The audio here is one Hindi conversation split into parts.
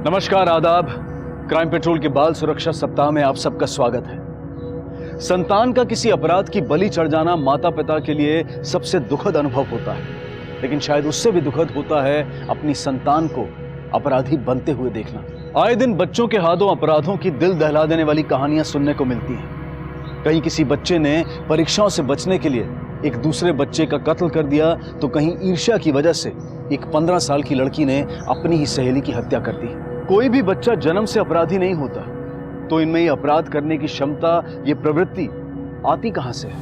नमस्कार, आदाब। क्राइम पेट्रोल के बाल सुरक्षा सप्ताह में आप सबका स्वागत है। संतान का किसी अपराध की बलि चढ़ जाना माता पिता के लिए सबसे दुखद अनुभव होता है, लेकिन शायद उससे भी दुखद होता है अपनी संतान को अपराधी बनते हुए देखना। आए दिन बच्चों के हाथों अपराधों की दिल दहला देने वाली कहानियां सुनने को मिलती हैं। कहीं किसी बच्चे ने परीक्षाओं से बचने के लिए एक दूसरे बच्चे का कत्ल कर दिया, तो कहीं ईर्ष्या की वजह से एक 15 साल की लड़की ने अपनी ही सहेली की हत्या कर दी। कोई भी बच्चा जन्म से अपराधी नहीं होता, तो इनमें ये अपराध करने की क्षमता, ये प्रवृत्ति आती कहां से है?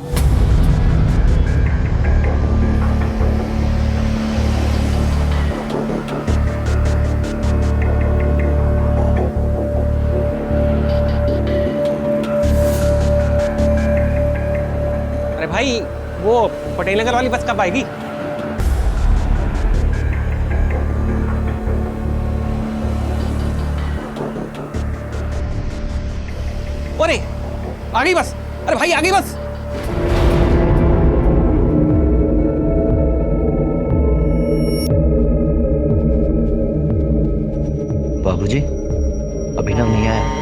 अरे भाई, वो पटेल नगर वाली बस कब आएगी? अरे आ गई बस। अरे भाई आ गई बस। बाबूजी, अभिनव नहीं आया।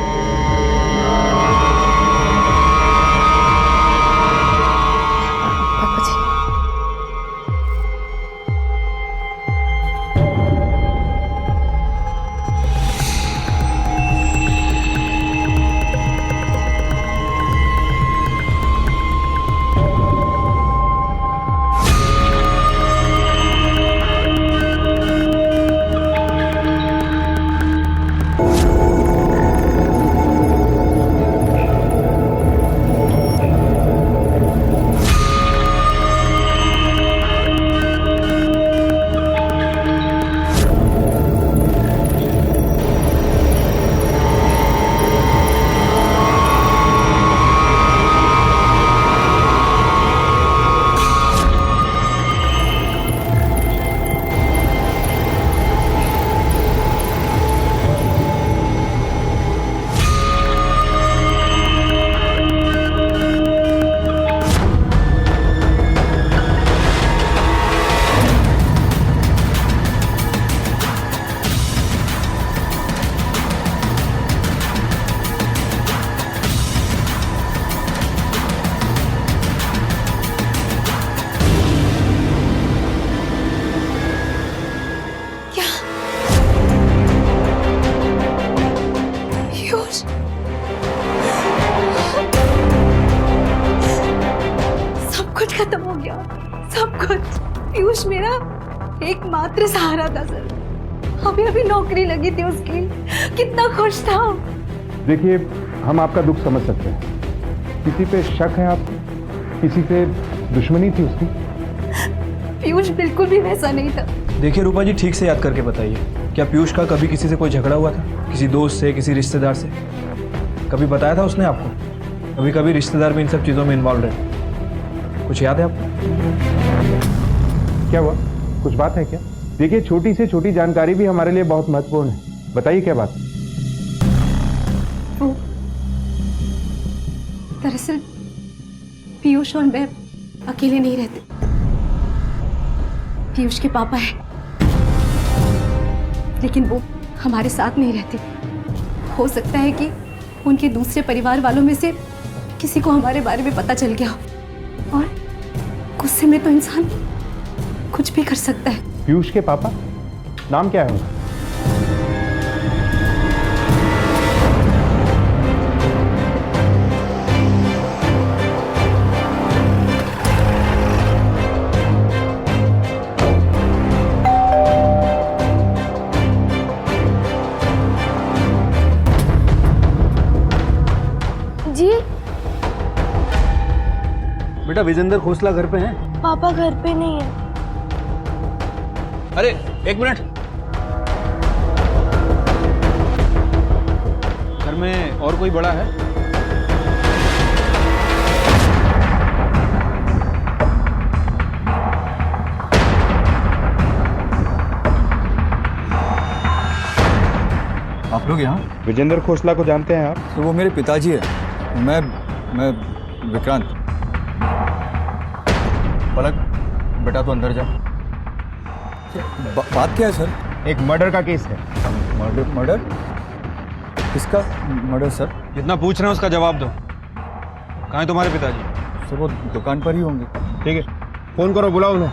खत्म हो गया सब कुछ। पीयूष मेरा एकमात्र सहारा था सर। अभी अभी नौकरी लगी थी उसकी, कितना खुश था। देखिए, हम आपका दुख समझ सकते हैं। किसी पे शक है आप? किसी से दुश्मनी थी उसकी? पीयूष बिल्कुल भी वैसा नहीं था। देखिए रूपा जी, ठीक से याद करके बताइए, क्या पीयूष का कभी किसी से कोई झगड़ा हुआ था? किसी दोस्त से, किसी रिश्तेदार से? कभी बताया था उसने आपको? कभी कभी रिश्तेदार भी इन सब चीज़ों में इन्वॉल्व रहे, कुछ याद है आपको? क्या हुआ? कुछ बात है क्या? देखिए, छोटी से छोटी जानकारी भी हमारे लिए बहुत महत्वपूर्ण है। बताइए क्या बात? दरअसल पीयूष और मैं अकेले नहीं रहते। पीयूष के पापा हैं, लेकिन वो हमारे साथ नहीं रहते। हो सकता है कि उनके दूसरे परिवार वालों में से किसी को हमारे बारे में पता चल गया हो, और गुस्से में तो इंसान कुछ भी कर सकता है। पीयूष के पापा? नाम क्या है उनका? जी बेटा, विजेंद्र खोसला घर पे हैं? पापा घर पे नहीं है। अरे एक मिनट, घर में और कोई बड़ा है? आप लोग यहाँ? विजेंद्र खोसला को जानते हैं आप? तो वो मेरे पिताजी है। मैं विक्रांत। पलक बेटा, तो अंदर जा। बात क्या है सर? एक मर्डर का केस है। मर्डर? मर्डर? किसका मर्डर सर? जितना पूछ रहे हैं उसका जवाब दो। कहाँ है तुम्हारे पिताजी? सर वो दुकान पर ही होंगे। ठीक है, फोन करो, बुलाओ उन्हें।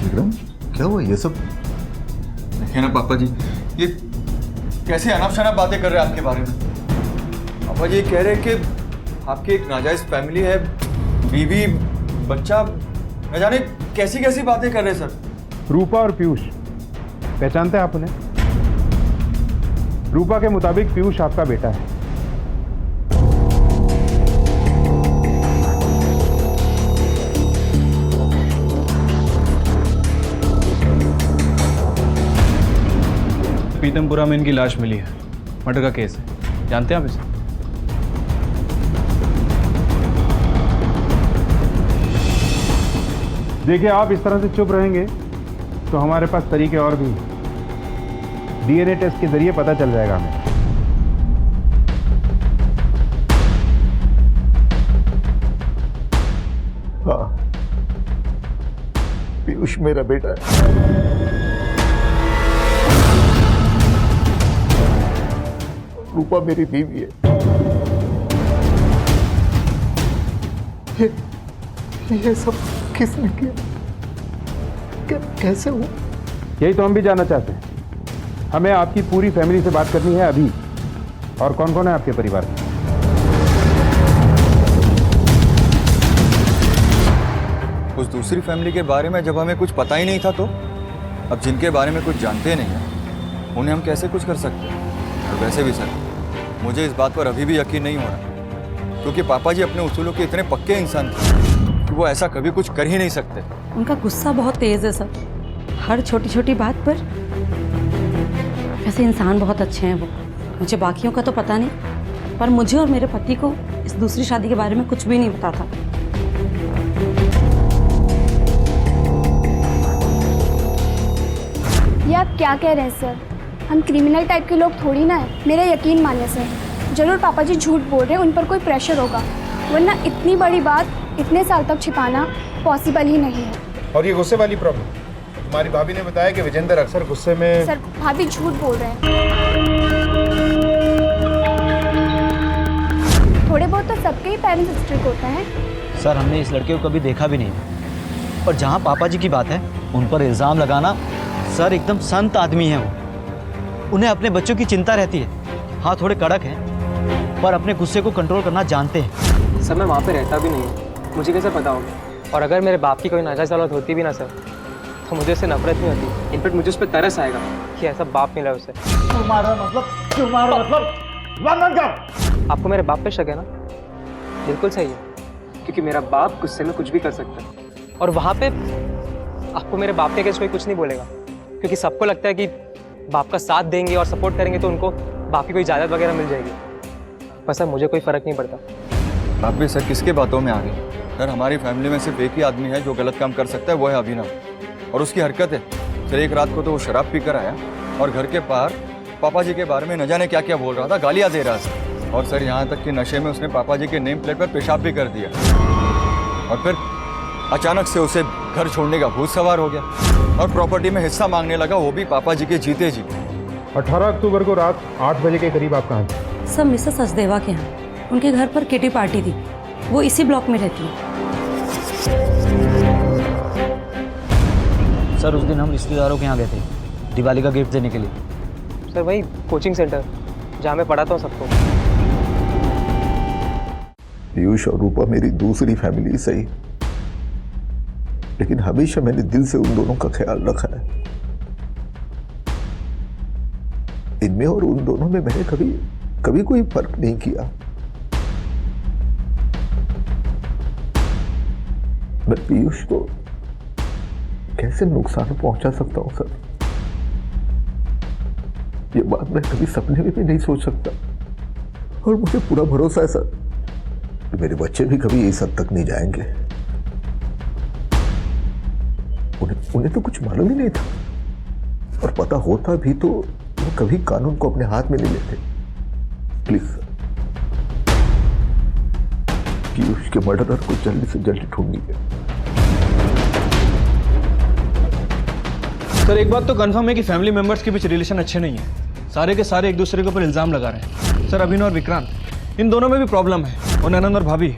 विक्रम, क्या हुआ ये सब? देखिए ना पापा जी, ये कैसे अनाप शनाप बातें कर रहे हैं आपके बारे में। पापा जी कह रहे हैं कि आपकी एक नाजायज फैमिली है, बीवी बच्चा, न जाने कैसी कैसी बातें कर रहे हैं सर। रूपा और पीयूष, पहचानते हैं आप उन्हें? रूपा के मुताबिक पीयूष आपका बेटा है। पीतमपुरा में इनकी लाश मिली है, मर्डर का केस है। जानते हैं आप इसे? देखिए, आप इस तरह से चुप रहेंगे तो हमारे पास तरीके और भी। डीएनए टेस्ट के जरिए पता चल जाएगा हमें। हाँ, पीयूष मेरा बेटा है। रूपा मेरी बीवी है। ये सब किसने किया? कैसे हुआ? यही तो हम भी जानना चाहते हैं। हमें आपकी पूरी फैमिली से बात करनी है अभी। और कौन कौन है आपके परिवार में? उस दूसरी फैमिली के बारे में जब हमें कुछ पता ही नहीं था, तो अब जिनके बारे में कुछ जानते नहीं हैं उन्हें हम कैसे कुछ कर सकते हैं। और वैसे भी सर, मुझे इस बात पर अभी भी यकीन नहीं हो रहा, क्योंकि पापा जी अपने उसूलों के इतने पक्के इंसान थे कि वो ऐसा कभी कुछ कर ही नहीं सकते। उनका गुस्सा बहुत तेज है सर, हर छोटी छोटी बात पर। वैसे इंसान बहुत अच्छे हैं वो, मुझे बाकियों का तो पता नहीं, पर मुझे और मेरे पति को इस दूसरी शादी के बारे में कुछ भी नहीं पता था। ये आप क्या कह रहे हैं सर? हम क्रिमिनल टाइप के लोग थोड़ी ना हैं। मेरा यकीन मानिए सर, जरूर पापा जी झूठ बोल रहे हैं, उन पर कोई प्रेशर होगा, वरना इतनी बड़ी बात इतने साल तक छिपाना पॉसिबल ही नहीं है। और ये गुस्से वाली प्रॉब्लम, तुम्हारी भाभी ने बताया कि विजेंद्र अक्सर गुस्से में। सर भाभी झूठ बोल रहे हैं। थोड़े बहुत तो सबके ही पेरेंट्स स्ट्रिक्ट होते हैं। सर हमने इस लड़के को कभी देखा भी नहीं। और जहाँ पापा जी की बात है, उन पर इल्ज़ाम लगाना, सर एकदम संत आदमी है वो। उन्हें अपने बच्चों की चिंता रहती है। हाँ थोड़े कड़क हैं, पर अपने गुस्से को कंट्रोल करना जानते हैं। सर मैं वहाँ पे रहता भी नहीं हूँ, मुझे कैसे पता होगा? और अगर मेरे बाप की कोई नाजायज़ औलाद होती भी ना सर, तो मुझे उससे नफरत नहीं होती। इनफैक्ट मुझे उस पर तरस आएगा कि ऐसा बाप मिला उसे। तुम्हारा मतलब आपको मेरे बाप पे शक है ना? बिल्कुल सही है, क्योंकि मेरा बाप गुस्से में कुछ भी कर सकता है। और वहाँ पे आपको मेरे बाप के अगेंस्ट कोई कुछ नहीं बोलेगा, क्योंकि सबको लगता है कि बाप का साथ देंगे और सपोर्ट करेंगे तो उनको बाप की कोई जायदाद वगैरह मिल जाएगी। पर सर मुझे कोई फ़र्क नहीं पड़ता। आप भी सर किसके बातों में आ गए? सर हमारी फैमिली में सिर्फ एक ही आदमी है जो गलत काम कर सकता है, वो है अभिनव। और उसकी हरकत है सर, एक रात को तो वो शराब पी कर आया और घर के बाहर पापा जी के बारे में न जाने क्या क्या बोल रहा था, गालियाँ दे रहा था। और सर यहाँ तक कि नशे में उसने पापा जी के नेम प्लेट पर पेशाब भी कर दिया। और फिर अचानक से उसे घर छोड़ने का भूत सवार हो गया और प्रॉपर्टी में हिस्सा मांगने लगा, वो भी पापा जी के जीते जी। 18 अक्टूबर को रात 8 बजे के करीब आप कहाँ थे? सब मिसेस सचदेवा के यहाँ, उनके घर पर किटी पार्टी थी, वो इसी ब्लॉक में रहती है। सर उस दिन हम रिश्तेदारों के यहाँ गए थे दिवाली का गिफ्ट देने के लिए। सर वही कोचिंग सेंटर जहाँ मैं पढ़ाता हूँ सबको। पीयूष और रूपा मेरी दूसरी फैमिली सही, लेकिन हमेशा मैंने दिल से उन दोनों का ख्याल रखा है। इनमें और उन दोनों में मैंने कभी कोई फर्क नहीं किया। मैं पीयूष को कैसे नुकसान पहुंचा सकता हूं सर? ये बात मैं कभी सपने में भी नहीं सोच सकता। और मुझे पूरा भरोसा है सर कि मेरे बच्चे भी कभी इस हद तक नहीं जाएंगे। उन्हें तो कुछ मालूम ही नहीं था और पता होता भी तो वो कभी कानून को अपने हाथ में नहीं लेते। प्लीज सर, पीयूष के मर्डरर को जल्दी से जल्दी ढूंढिए। सर एक बात तो कंफर्म है कि फैमिली मेंबर्स के बीच रिलेशन अच्छे नहीं है। सारे के सारे एक दूसरे के ऊपर इल्जाम लगा रहे हैं। सर अभिनव और विक्रांत इन दोनों में भी प्रॉब्लम है, और ननंद और भाभी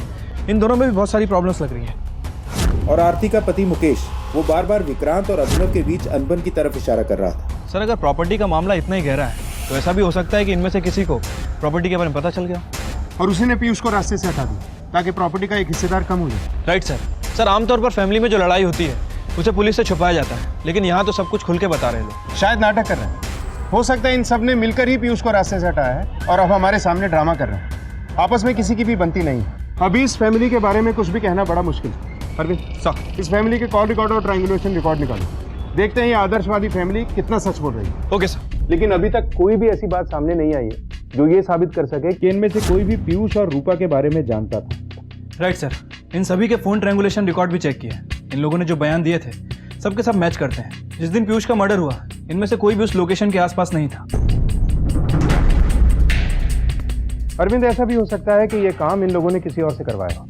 इन दोनों में भी बहुत सारी प्रॉब्लम्स लग रही हैं। और आरती का पति मुकेश वो बार बार विक्रांत और अभिनव के बीच अनबन की तरफ इशारा कर रहा था। सर अगर प्रॉपर्टी का मामला इतना ही गहरा है तो ऐसा भी हो सकता है कि इनमें से किसी को प्रॉपर्टी के बारे में पता चल गया और उसी ने पीयूष को रास्ते से हटा दिया ताकि प्रॉपर्टी का एक हिस्सेदार कम हो जाए। Right sir. सर आमतौर पर फैमिली में जो लड़ाई होती है उसे पुलिस से छुपाया जाता है, लेकिन यहाँ तो सब कुछ खुल के बता रहे हैं लोग। शायद नाटक कर रहे हैं। हो सकता है इन सब ने मिलकर ही पीयूष को रास्ते से हटाया है और अब हमारे सामने ड्रामा कर रहे हैं। आपस में किसी की भी बनती नहीं है। अभी इस फैमिली के बारे में कुछ भी कहना बड़ा मुश्किल है। अरविंद सर, इस फैमिली के कॉल रिकॉर्ड और ट्रायंगुलेशन रिकॉर्ड निकालो। देखते हैं ये आदर्शवादी फैमिली कितना सच बोल रही है। Okay sir. लेकिन अभी तक कोई भी ऐसी बात सामने नहीं आई है जो ये साबित कर सके कि इनमें से कोई भी पीयूष और रूपा के बारे में जानता था। Right sir. इन सभी के फोन ट्रायंगुलेशन रिकॉर्ड भी चेक किए। इन लोगों ने जो बयान दिए थे सबके सब मैच करते हैं। जिस दिन पीयूष का मर्डर हुआ इनमें से कोई भी उस लोकेशन के आसपास नहीं था। अरविंद ऐसा भी हो सकता है कि ये काम इन लोगों ने किसी और से करवाया हो।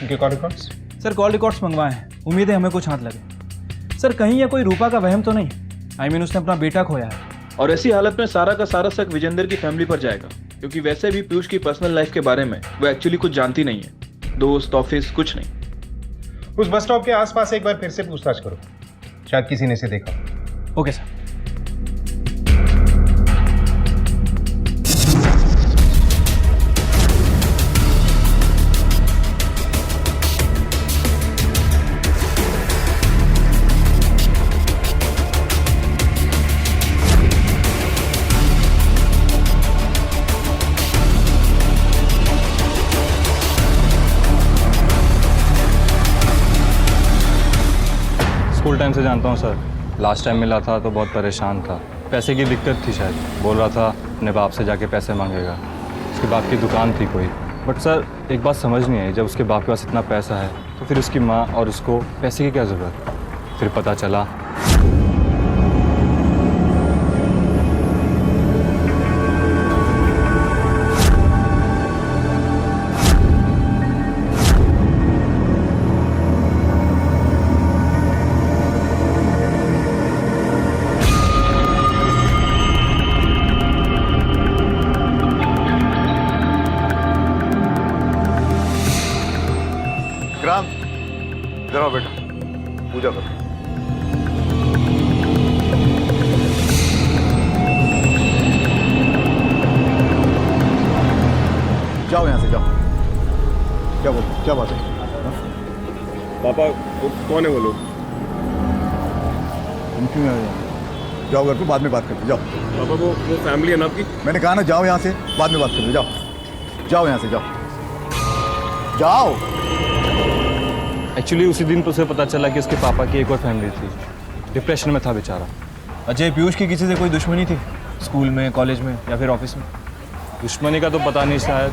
इनके call records? Sir call records मंगवाए हैं, उम्मीद है हमें कुछ हाथ लगे। सर कहीं ये कोई रूपा का वहम तो नहीं? उसने अपना बेटा खोया है। और ऐसी हालत में सारा का सारा शक विजेंद्र की फैमिली पर जाएगा, क्योंकि वैसे भी पीयूष की पर्सनल लाइफ के बारे में वो एक्चुअली कुछ जानती नहीं है। दोस्त, ऑफिस, कुछ नहीं। उस बस स्टॉप के आसपास एक बार फिर से पूछताछ करो, शायद किसी ने इसे देखा। Okay sir. स्कूल टाइम से जानता हूँ सर। लास्ट टाइम मिला था तो बहुत परेशान था, पैसे की दिक्कत थी शायद। बोल रहा था अपने बाप से जाके पैसे मांगेगा। उसके बाप की दुकान थी कोई। बट सर एक बात समझ नहीं आई, जब उसके बाप के पास इतना पैसा है तो फिर उसकी माँ और उसको पैसे की क्या ज़रूरत? फिर पता चला इधर आओ बेटा, पूजा करो। जाओ यहाँ से, जाओ। क्या बोल, क्या बात है? पापा वो कौन है वो लोग? तुम क्यों आए यहाँ? जाओ घर पे, बाद में बात करते। जाओ पापा वो फैमिली है ना आपकी? मैंने कहा ना जाओ यहाँ से, बाद में बात करते। जाओ जाओ यहाँ से, जाओ जाओ। एक्चुअली उसी दिन तो उसे पता चला कि उसके पापा की एक और फैमिली थी। डिप्रेशन में था बेचारा। अजय, पीयूष की किसी से कोई दुश्मनी थी स्कूल में, कॉलेज में या फिर ऑफिस में? दुश्मनी का तो पता नहीं शायद,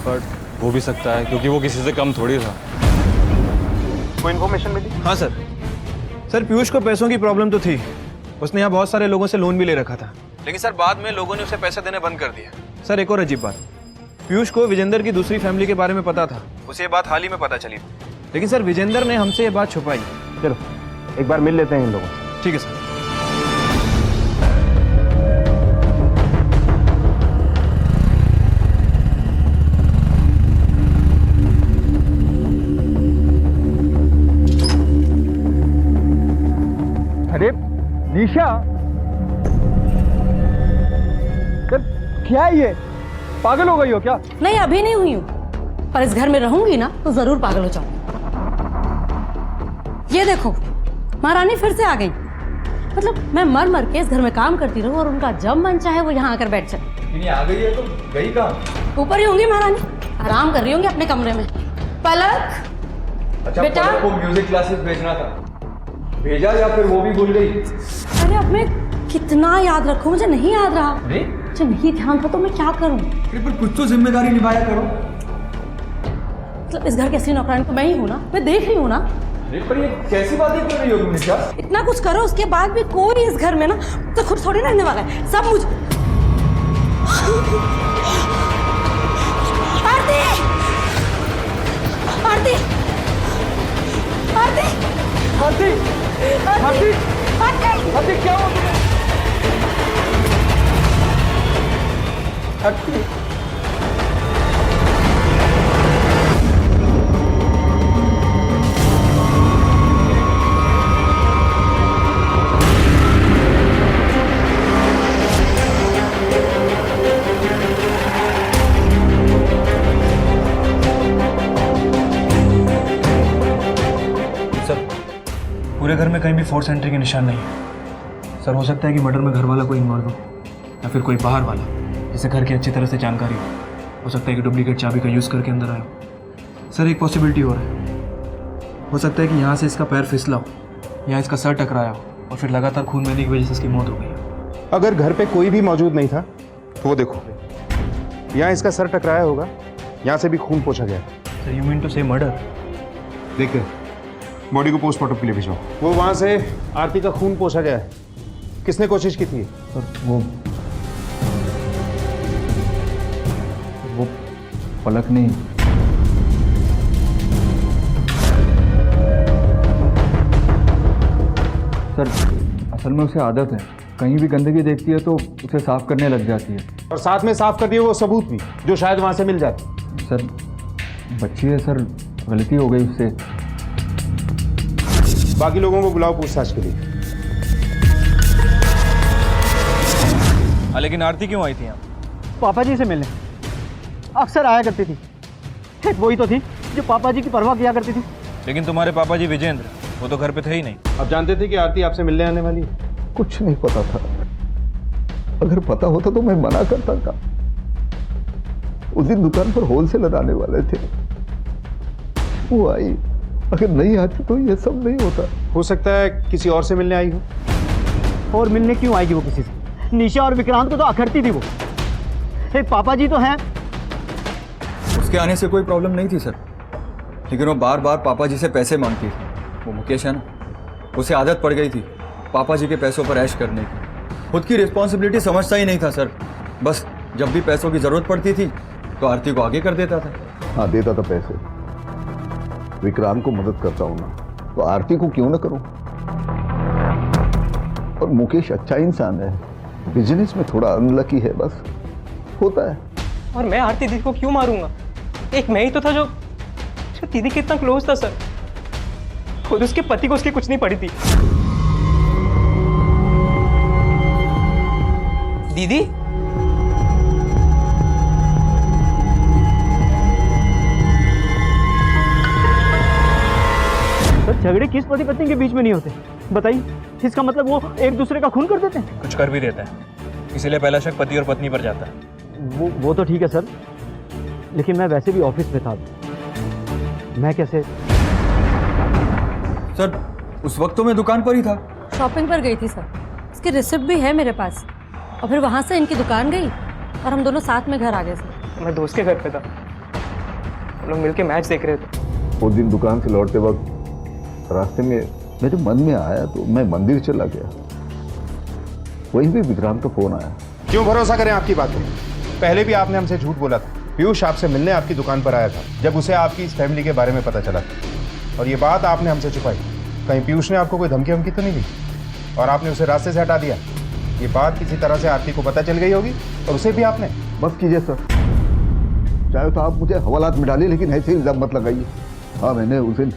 बट हो भी सकता है क्योंकि वो किसी से कम थोड़ी था। कोई इन्फॉर्मेशन मिली? हाँ सर। सर पीयूष को पैसों की प्रॉब्लम तो थी। उसने यहाँ बहुत सारे लोगों से लोन भी ले रखा था, लेकिन सर बाद में लोगों ने उसे पैसे देने बंद कर दिया। सर एक और अजीब बात, पीयूष को विजेंद्र की दूसरी फैमिली के बारे में पता था। उसे ये बात हाल ही में पता चली, लेकिन सर विजेंद्र ने हमसे ये बात छुपाई। चलो एक बार मिल लेते हैं इन लोगों से। ठीक है सर। अरे निशा, क्या है ये? पागल हो गई हो क्या? नहीं, अभी नहीं हुई हूँ, पर इस घर में रहूंगी ना तो जरूर पागल हो जाऊंगी। ये देखो, महारानी फिर से आ गई। मतलब मैं मर मर के इस घर में काम करती रहूं और उनका जब मन चाहे वो यहाँ आकर बैठ जाए। आ गई है तो गई कहाँ? ऊपर ही होंगी महारानी, आराम कर रही होंगी अपने कमरे में। पलक, अच्छा बेटा, पलक को म्यूजिक क्लासेस भेजना था, भेजा या फिर वो भी भूल गई? अरे अब मैं कितना याद रखूं, मुझे नहीं याद रहा। जब नहीं ध्यान था तो मैं क्या करूं? पर कुछ तो जिम्मेदारी निभाया करो। मतलब इस घर की असली नौकरानी तो मैं ही हूँ ना, मैं देख रही हूँ ना। पर ये कैसी बातें कर रही हो तुम निशा? इतना कुछ करो उसके बाद भी कोई इस घर में ना तो खुद थोड़ी रहने वाला है, सब मुझ आरती आरती आरती आरती आरती आरती क्या हुआ तुम्हें? आरती पूरे घर में कहीं भी फोर्स एंट्री के निशान नहीं है सर। हो सकता है कि मर्डर में घर वाला कोई इन्वॉल्व हो या फिर कोई बाहर वाला जिसे घर की अच्छी तरह से जानकारी हो सकता है कि डुप्लीकेट चाबी का यूज़ करके अंदर आया हो। सर एक पॉसिबिलिटी और है, हो सकता है कि यहाँ से इसका पैर फिसला हो, यहाँ इसका सर टकराया हो और फिर लगातार खून बहने की वजह से इसकी मौत हो गई। अगर घर पे कोई भी मौजूद नहीं था तो वो देखो, यहाँ इसका सर टकराया होगा, यहाँ से भी खून पोंछा गया। सर यू मीन टू से मर्डर? देखते बॉडी को पोस्टमार्टम के लिए भिजवाओ। वो वहाँ से आरती का खून पोंछा गया है, किसने कोशिश की थी? सर वो पलक नहीं। सर असल में उसे आदत है, कहीं भी गंदगी देखती है तो उसे साफ करने लग जाती है। और साथ में साफ कर दिए वो सबूत भी जो शायद वहाँ से मिल जाते। सर बच्ची है सर, गलती हो गई उससे। बाकी लोगों को बुलाओ पूछताछ के लिए। लेकिन आरती क्यों आई थी यहाँ? पापा जी से मिलने अक्सर आया करती थी। एक वही तो थी जो पापा जी की परवाह किया करती थी। लेकिन तुम्हारे पापा जी विजेंद्र वो तो घर पे थे ही नहीं। आप जानते थे कि आरती आपसे मिलने आने वाली है? कुछ नहीं पता था, अगर पता होता तो मैं मना करता था। उस दिन दुकान पर होलसेलर आने वाले थे, वो आई, अगर नहीं आती तो ये सब नहीं होता। हो सकता है किसी और से मिलने आई हो। और मिलने क्यों आएगी वो किसी से? निशा और विक्रांत को तो अखरती थी वो। एक पापा जी तो हैं। उसके आने से कोई प्रॉब्लम नहीं थी सर, लेकिन वो बार बार पापा जी से पैसे मांगती थी। वो मुकेश है ना, उसे आदत पड़ गई थी पापा जी के पैसों पर ऐश करने की। खुद की रिस्पॉन्सिबिलिटी समझता ही नहीं था सर, बस जब भी पैसों की जरूरत पड़ती थी तो आरती को आगे कर देता था। हाँ देता था पैसे, विक्रांत को मदद करता हूँ ना, तो आरती को क्यों ना करूँ। और मुकेश अच्छा इंसान है, बिजनेस में थोड़ा अनलकी है, बस होता है। और मैं आरती दीदी को क्यों मारूंगा? एक मैं ही तो था जो दीदी के इतना क्लोज था सर। खुद उसके पति को उसकी कुछ नहीं पड़ी थी। दीदी तो झगड़े किस पति पत्नी के बीच में नहीं होते बताइए? इसका मतलब वो एक दूसरे का खून कर देते हैं? कुछ कर भी देता है, इसीलिए पहला शक पति और पत्नी पर जाता है। वो तो ठीक है सर, लेकिन मैं वैसे भी ऑफिस में था, मैं कैसे? सर उस वक्त तो मैं दुकान पर ही था। शॉपिंग पर गई थी सर, इसकी रिसिप्ट भी है मेरे पास। और फिर वहाँ से इनकी दुकान गई और हम दोनों साथ में घर आ गए सर। मैं दोस्त के घर पे था, हम लोग मिलके मैच देख रहे थे। उस दिन दुकान से लौटते वक्त रास्ते में मेरे मन में आया तो मैं मंदिर चला गया, वहीं भी विक्रांत का फोन आया। क्यों भरोसा करें आपकी बातों में? पहले भी आपने हमसे झूठ बोला था। पीयूष आपसे मिलने आपकी दुकान पर आया था जब उसे आपकी इस फैमिली के बारे में पता चला था, और ये बात आपने हमसे छुपाई। कहीं पीयूष ने आपको कोई धमकी वमकी तो नहीं दी और आपने उसे रास्ते से हटा दिया? ये बात किसी तरह से आरती को पता चल गई होगी और उसे भी आपने। बस कीजिए सर, चाहे तो आप मुझे हवालात में डालिए, लेकिन ऐसे इल्जाम मत लगाइए। हाँ मैंने उस दिन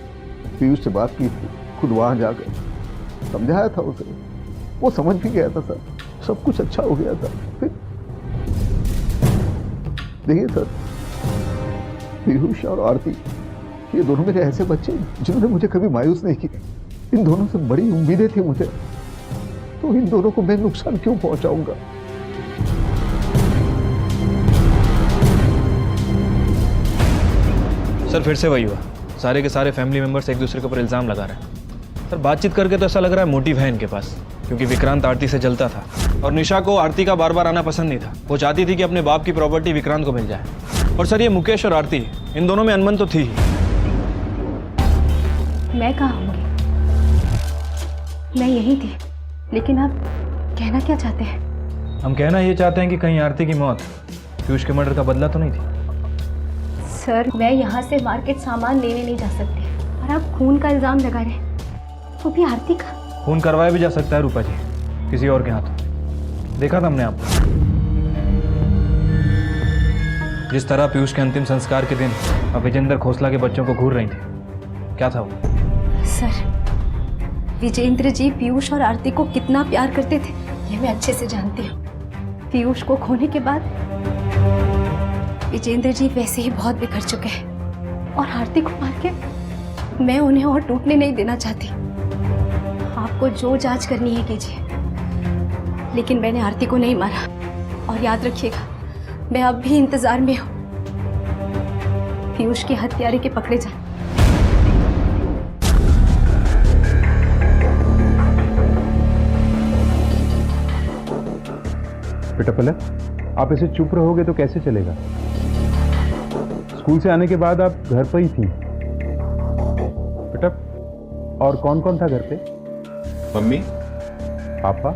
पीयूष से बात की थी, खुद वहाँ जाकर समझाया था उसे, वो समझ भी गया था सर, सब कुछ अच्छा हो गया था। फिर देखिए सर, पीयूष और आरती ये दोनों मेरे ऐसे बच्चे जिन्होंने मुझे कभी मायूस नहीं किया। इन दोनों से बड़ी उम्मीदें थी मुझे, तो इन दोनों को मैं नुकसान क्यों पहुंचाऊंगा? सर फिर से वही हुआ, सारे के सारे फैमिली मेंबर्स एक दूसरे के ऊपर इल्ज़ाम लगा रहे हैं। सर बातचीत करके तो ऐसा लग रहा है मोटिव है इनके पास, क्योंकि विक्रांत आरती से जलता था और निशा को आरती का बार बार आना पसंद नहीं था। वो चाहती थी कि अपने बाप की प्रॉपर्टी विक्रांत को मिल जाए। और सर ये मुकेश और आरती, इन दोनों में अनबन तो थी ही। मैं कहाँ होंगी? मैं यहीं थी, लेकिन आप कहना क्या चाहते हैं? हम कहना ये चाहते हैं कि कहीं आरती की मौत पीयूष के मर्डर का बदला तो नहीं थी। सर, मैं यहाँ से मार्केट सामान लेने नहीं जा सकती और आप खून का इल्ज़ाम लगा रहे हैं, वो भी आरती का। खून करवाया भी जा सकता है रूपा जी, किसी और के हाथों। देखा था हमने आपको, जिस तरह पीयूष के अंतिम संस्कार के दिन आप विजेंद्र खोसला के बच्चों को घूर रही थी, क्या था वो? सर, विजेंद्र जी पीयूष और आरती को कितना प्यार करते थे ये मैं अच्छे से जानती हूँ। पीयूष को खोने के बाद विजेंद्र जी वैसे ही बहुत बिखर चुके हैं और आरती को मार के मैं उन्हें और टूटने नहीं देना चाहती। आपको जो जांच करनी है कीजिए, लेकिन मैंने आरती को नहीं मारा। और याद रखिएगा, मैं अब भी इंतजार में हूँ पीयूष के हत्यारे के पकड़े जाने। बेटा पलक, आप ऐसे चुप रहोगे तो कैसे चलेगा? स्कूल से आने के बाद आप घर पर ही थी। बेटा, और कौन कौन था घर पे? मम्मी, पापा?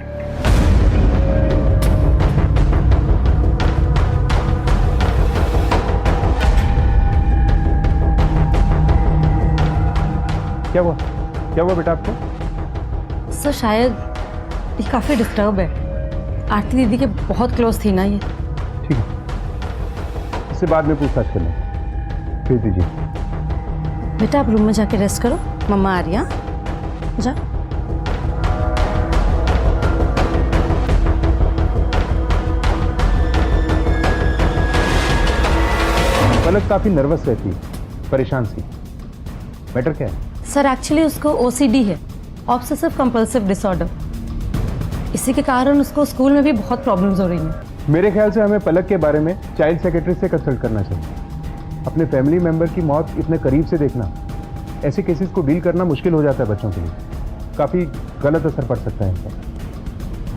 क्या हुआ? क्या हुआ बेटा आपको? सर शायद ये काफ़ी डिस्टर्ब है। आरती दीदी के बहुत क्लोज थी ना ये। ठीक है, इससे बाद में पूछताछ कर लें। भेज दीजिए। बेटा आप रूम में जाके रेस्ट करो, मम्मा आ रही है। जा। पलक काफी नर्वस रहती है, परेशान सी। मैटर क्या है? सर एक्चुअली उसको OCD है, ऑब्सेसिव कंपल्सिव डिसऑर्डर। इसी के कारण उसको स्कूल में भी बहुत प्रॉब्लम्स हो रही हैं। मेरे ख्याल से हमें पलक के बारे में चाइल्ड सेक्रेटरी से कंसल्ट करना चाहिए। अपने फैमिली मेंबर की मौत इतने करीब से देखना, ऐसे केसेस को डील करना मुश्किल हो जाता है बच्चों के लिए। काफ़ी गलत असर पड़ सकता है इनका।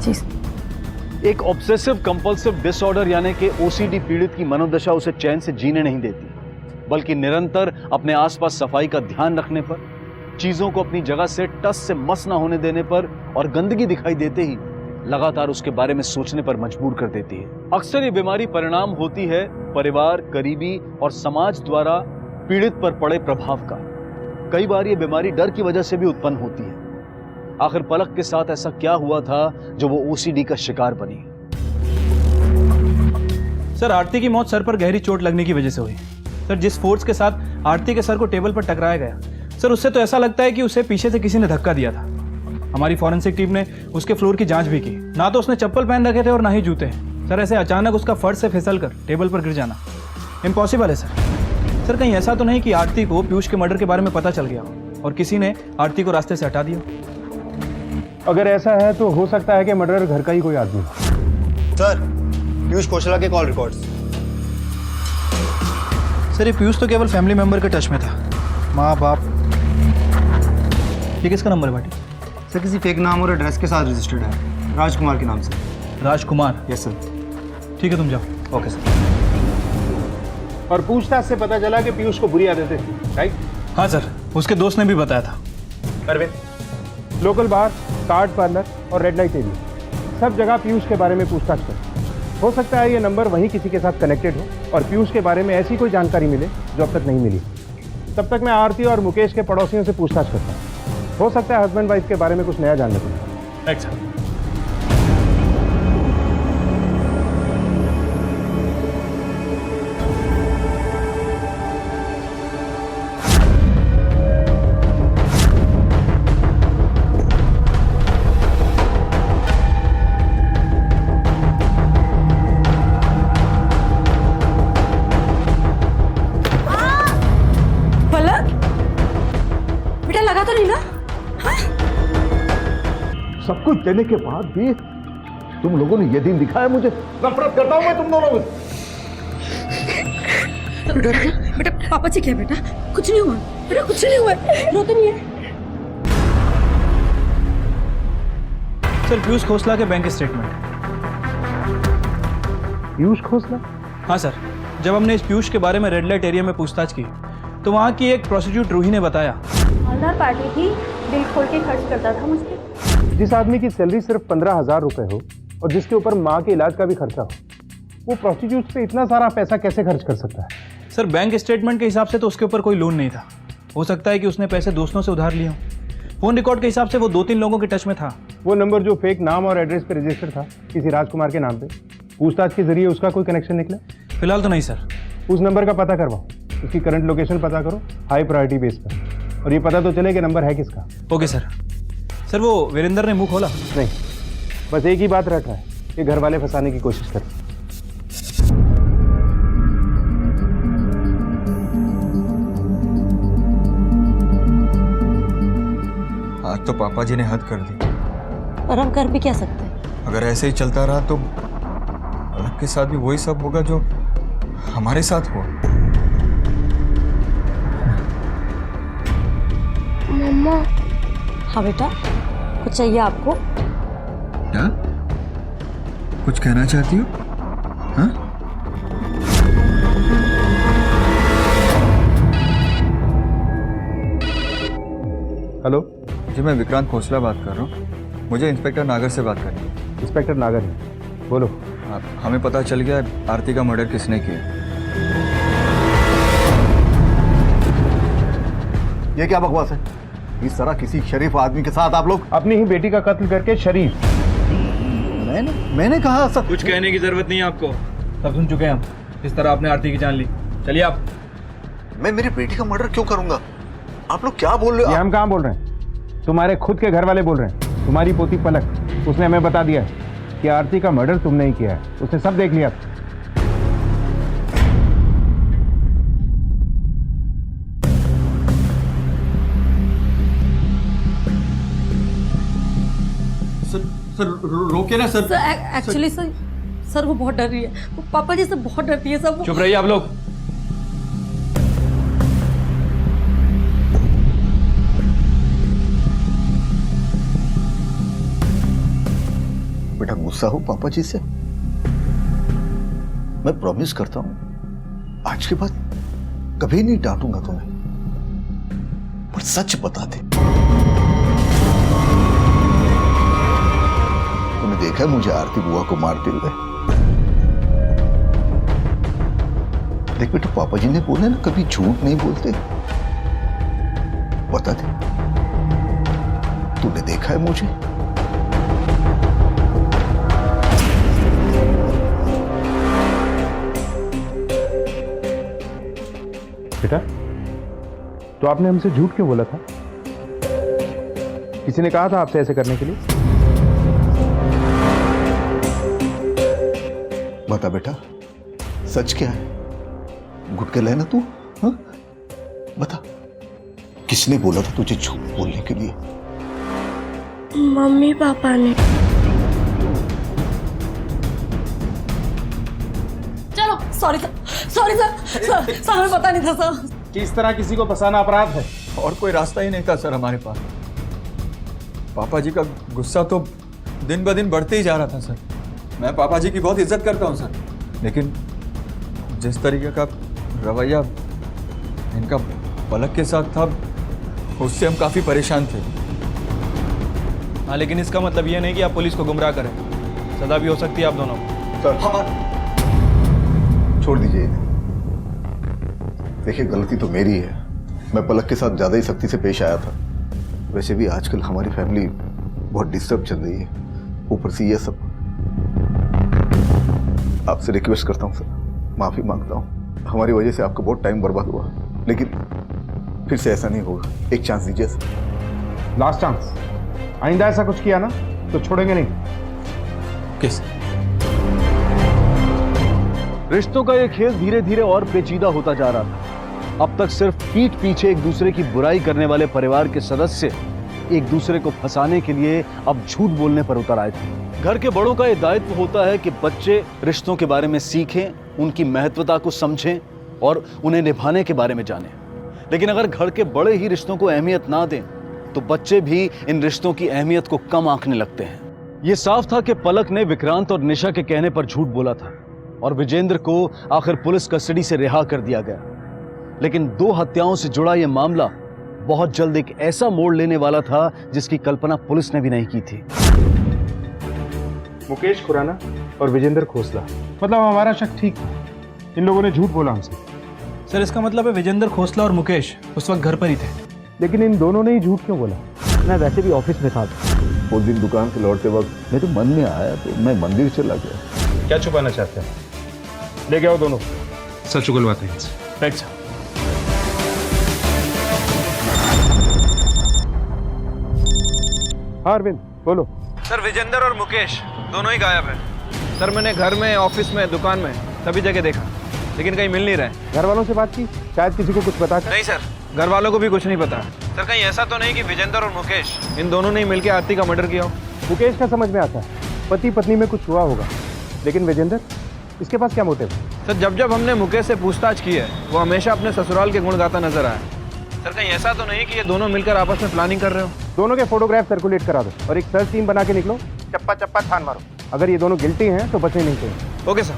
जी। एक ऑब्सेसिव कंपल्सिव डिसऑर्डर यानी कि OCD पीड़ित की मनोदशा उसे चैन से जीने नहीं देती, बल्कि निरंतर अपने आसपास सफाई का ध्यान रखने पर, चीजों को अपनी जगह से टस से मस ना होने देने पर और गंदगी दिखाई देते ही लगातार उसके बारे में सोचने पर मजबूर कर देती है। अक्सर ये बीमारी परिणाम होती है परिवार, करीबी और समाज द्वारा पीड़ित पर पड़े प्रभाव का। कई बार ये बीमारी डर की वजह से भी उत्पन्न होती है। आखिर पलक के साथ ऐसा क्या हुआ था जो वो OCD का शिकार बनी? सर आरती की मौत सर पर गहरी चोट लगने की वजह से हुई। सर जिस फोर्स के साथ आरती के सर को टेबल पर टकराया गया, सर उससे तो ऐसा लगता है कि उसे पीछे से किसी ने धक्का दिया था। हमारी फॉरेंसिक टीम ने उसके फ्लोर की जांच भी की। ना तो उसने चप्पल पहन रखे थे और ना ही जूते। सर ऐसे अचानक उसका फर्श से फिसल कर टेबल पर गिर जाना इम्पॉसिबल है सर। सर कहीं ऐसा तो नहीं कि आरती को पीयूष के मर्डर के बारे में पता चल गया और किसी ने आरती को रास्ते से हटा दिया? अगर ऐसा है तो हो सकता है कि मर्डरर घर का ही कोई आदमी हो। सर पीयूष खोसला के कॉल रिकॉर्ड्स। सर ये पीयूष तो केवल फैमिली मेंबर के टच में था, माँ बाप। ये किसका नंबर है भाटी? सर किसी फेक नाम और एड्रेस के साथ रजिस्टर्ड है, राजकुमार के नाम से। राजकुमार? Yes sir. ठीक है तुम जाओ। Okay sir. और पूछताछ से पता चला कि पीयूष को बुरी आदतें थी, राइट? हाँ सर, उसके दोस्त ने भी बताया था। अरविंद, लोकल बार, कार्ड पार्लर और रेड लाइट एरिया, सब जगह पीयूष के बारे में पूछताछ कर। हो सकता है ये नंबर वहीं किसी के साथ कनेक्टेड हो और पीयूष के बारे में ऐसी कोई जानकारी मिले जो अब तक नहीं मिली। तब तक मैं आरती और मुकेश के पड़ोसियों से पूछताछ करता हूँ। हो सकता है हस्बैंड वाइफ के बारे में कुछ नया जानने को मिले। Right sir. सब कुछ देने के बाद भी तुम लोगों ने ये दिन दिखाया मुझे। नफरत करता हूं मैं तुम दोनों से। बेटा पापा जी क्या? बेटा कुछ नहीं हुआ, बेटा कुछ नहीं हुआ, रो तो नहीं है। सर पीयूष खोसला के बैंक स्टेटमेंट। पीयूष खोसला? हाँ सर, जब हमने इस पीयूष के बारे में रेड लाइट एरिया में पूछताछ की तो वहाँ की एक प्रोस्टिट्यूट रूही ने बताया मज़ेदार पार्टी थी, दिल खोल के खर्च करता था मुझ पर। जिस आदमी की सैलरी सिर्फ 15,000 रुपए हो और जिसके ऊपर माँ के इलाज का भी खर्चा हो, वो प्रोस्टिट्यूट पे इतना सारा पैसा कैसे खर्च कर सकता है? सर बैंक स्टेटमेंट के हिसाब से तो उसके ऊपर कोई लोन नहीं था। हो सकता है कि उसने पैसे दोस्तों से उधार लिए हों। फोन रिकॉर्ड के हिसाब से वो 2-3 लोगों के टच में था। वो नंबर जो फेक नाम और एड्रेस पे रजिस्टर था किसी राजकुमार के नाम पे, पूछताछ के जरिए उसका कोई कनेक्शन निकला? फिलहाल तो नहीं सर। उस नंबर का पता करवाओ, उसकी करंट लोकेशन पता करो हाई प्रायोरिटी बेस पर, और ये पता तो चले कि नंबर है किसका। Okay sir. सर वो वीरेंद्र ने मुंह खोला? नहीं, बस एक ही बात रट रहा है कि घर वाले फंसाने की कोशिश कर। आज तो पापा जी ने हद कर दी। और हम कर भी क्या सकते हैं? अगर ऐसे ही चलता रहा तो पलक के साथ भी वही सब होगा जो हमारे साथ हुआ। मम्मा, हाँ बेटा, कुछ चाहिए आपको? क्या कुछ कहना चाहती हो? हाँ? हेलो जी, मैं विक्रांत खोसला बात कर रहा हूँ। मुझे इंस्पेक्टर नागर से बात करनी है। इंस्पेक्टर नागर है, बोलो। हमें पता चल गया आरती का मर्डर किसने किया। ये क्या बकवास है? इस तरह किसी शरीफ आदमी के साथ आप लोग? अपनी ही बेटी का कत्ल करके शरीफ? मैंने कहा सब। कुछ कहने की जरूरत नहीं है आपको, सब सुन चुके हैं हम। इस तरह आपने आरती की जान ली। चलिए आप। मैं मेरी बेटी का मर्डर क्यों करूंगा? आप लोग क्या बोल रहे हो? ये हम कहाँ बोल रहे हैं, तुम्हारे खुद के घर वाले बोल रहे हैं। तुम्हारी पोती पलक, उसने हमें बता दिया है कि आरती का मर्डर तुमने ही किया है। उसने सब देख लिया। सर रोके ना सर। एक्चुअली सर वो बहुत डर रही है। वो पापा जी से बहुत डरती है सब। चुप रहिए आप लोग। बेटा गुस्सा हो पापा जी से? मैं प्रॉमिस करता हूं आज के बाद कभी नहीं डांटूंगा तुम्हें, पर सच बता दे। तुमने देखा है मुझे आरती बुआ को मारते हुए? देख बेटा, पापा जी ने बोला ना कभी झूठ नहीं बोलते। बता दे, तूने देखा है मुझे? बेटा, तो आपने हमसे झूठ क्यों बोला था? किसी ने कहा था आपसे ऐसे करने के लिए? बता बेटा, सच क्या है? गुटके लेना तू? हाँ? बता, किसने बोला था तुझे झूठ बोलने के लिए? मम्मी पापा ने। चलो, सॉरी सर, हमें पता नहीं था सर। कि इस तरह किसी को फंसाना अपराध है। और कोई रास्ता ही नहीं था सर हमारे पास। पापा जी का गुस्सा तो दिन ब दिन बढ़ते ही जा रहा था सर। मैं पापा जी की बहुत इज्जत करता हूँ सर, लेकिन जिस तरीके का रवैया इनका पलक के साथ था उससे हम काफ़ी परेशान थे। हाँ, लेकिन इसका मतलब ये नहीं कि आप पुलिस को गुमराह करें। सजा भी हो सकती है आप दोनों को। छोड़ दीजिए इन्हें। देखिए, गलती तो मेरी है। मैं पलक के साथ ज़्यादा ही सख्ती से पेश आया था। वैसे भी आजकल हमारी फैमिली बहुत डिस्टर्ब चल रही है, ऊपर से ये सब। आपसे रिक्वेस्ट करता हूँ सर, माफ़ी मांगता हूँ। हमारी वजह से आपका बहुत टाइम बर्बाद हुआ, लेकिन फिर से ऐसा नहीं होगा। एक चांस दीजिए सर। Last chance. आइंदा ऐसा कुछ किया ना तो छोड़ेंगे नहीं। किस? रिश्तों का ये खेल धीरे धीरे और पेचीदा होता जा रहा था। अब तक सिर्फ पीठ पीछे एक दूसरे की बुराई करने वाले परिवार के सदस्य एक दूसरे को फंसाने के लिए अब झूठ बोलने पर उतर आए थे। घर के बड़ों का यह दायित्व होता है कि बच्चे रिश्तों के बारे में सीखें, उनकी महत्वता को समझें और उन्हें निभाने के बारे में जानें। लेकिन अगर घर के बड़े ही रिश्तों को अहमियत ना दें तो बच्चे भी इन रिश्तों की अहमियत को कम आंकने लगते हैं। यह साफ था कि पलक ने विक्रांत और निशा के कहने पर झूठ बोला था और विजेंद्र को आखिर पुलिस कस्टडी से रिहा कर दिया गया। लेकिन 2 हत्याओं से जुड़ा यह मामला बहुत जल्द एक ऐसा मोड़ लेने वाला था जिसकी कल्पना पुलिस ने भी नहीं की थी। मुकेश खुराना और विजेंद्र खोसला, मतलब हमारा शक ठीक था। इन लोगों ने झूठ बोला हमसे। सर इसका मतलब है विजेंद्र खोसला और मुकेश उस वक्त घर पर ही थे। लेकिन इन दोनों ने ही झूठ क्यों बोला? मैं वैसे भी ऑफिस में था। उस दिन दुकान से लौटते वक्त मेरे मन में आया तो मैं मंदिर चला गया। क्या छुपाना चाहते हैं? लेके आओ दोनों, सच उगलवाते हैं इनसे। Right sir. हाँ अरविंद बोलो। सर विजेंद्र और मुकेश दोनों ही गायब हैं। सर मैंने घर में, ऑफिस में, दुकान में सभी जगह देखा, लेकिन कहीं मिल नहीं रहे। घर वालों से बात की? शायद किसी को कुछ पता। नहीं सर, घर वालों को भी कुछ नहीं पता। सर कहीं ऐसा तो नहीं कि विजेंद्र और मुकेश इन दोनों ने मिलकर आरती का मर्डर किया हो? मुकेश का समझ में आता है, पति पत्नी में कुछ हुआ होगा, लेकिन विजेंद्र, इसके पास क्या मोटिव है? सर जब जब हमने मुकेश से पूछताछ की है वो हमेशा अपने ससुराल के गुण गाता नजर आया। सर कहीं ऐसा तो नहीं कि ये दोनों मिलकर आपस में प्लानिंग कर रहे हो? दोनों के फोटोग्राफ सर्कुलेट करा दो और एक सर्च टीम बना के निकलो, चप्पा चप्पा छान मारो। अगर ये दोनों गिल्टी हैं तो बचने नहीं चाहिए। Okay sir.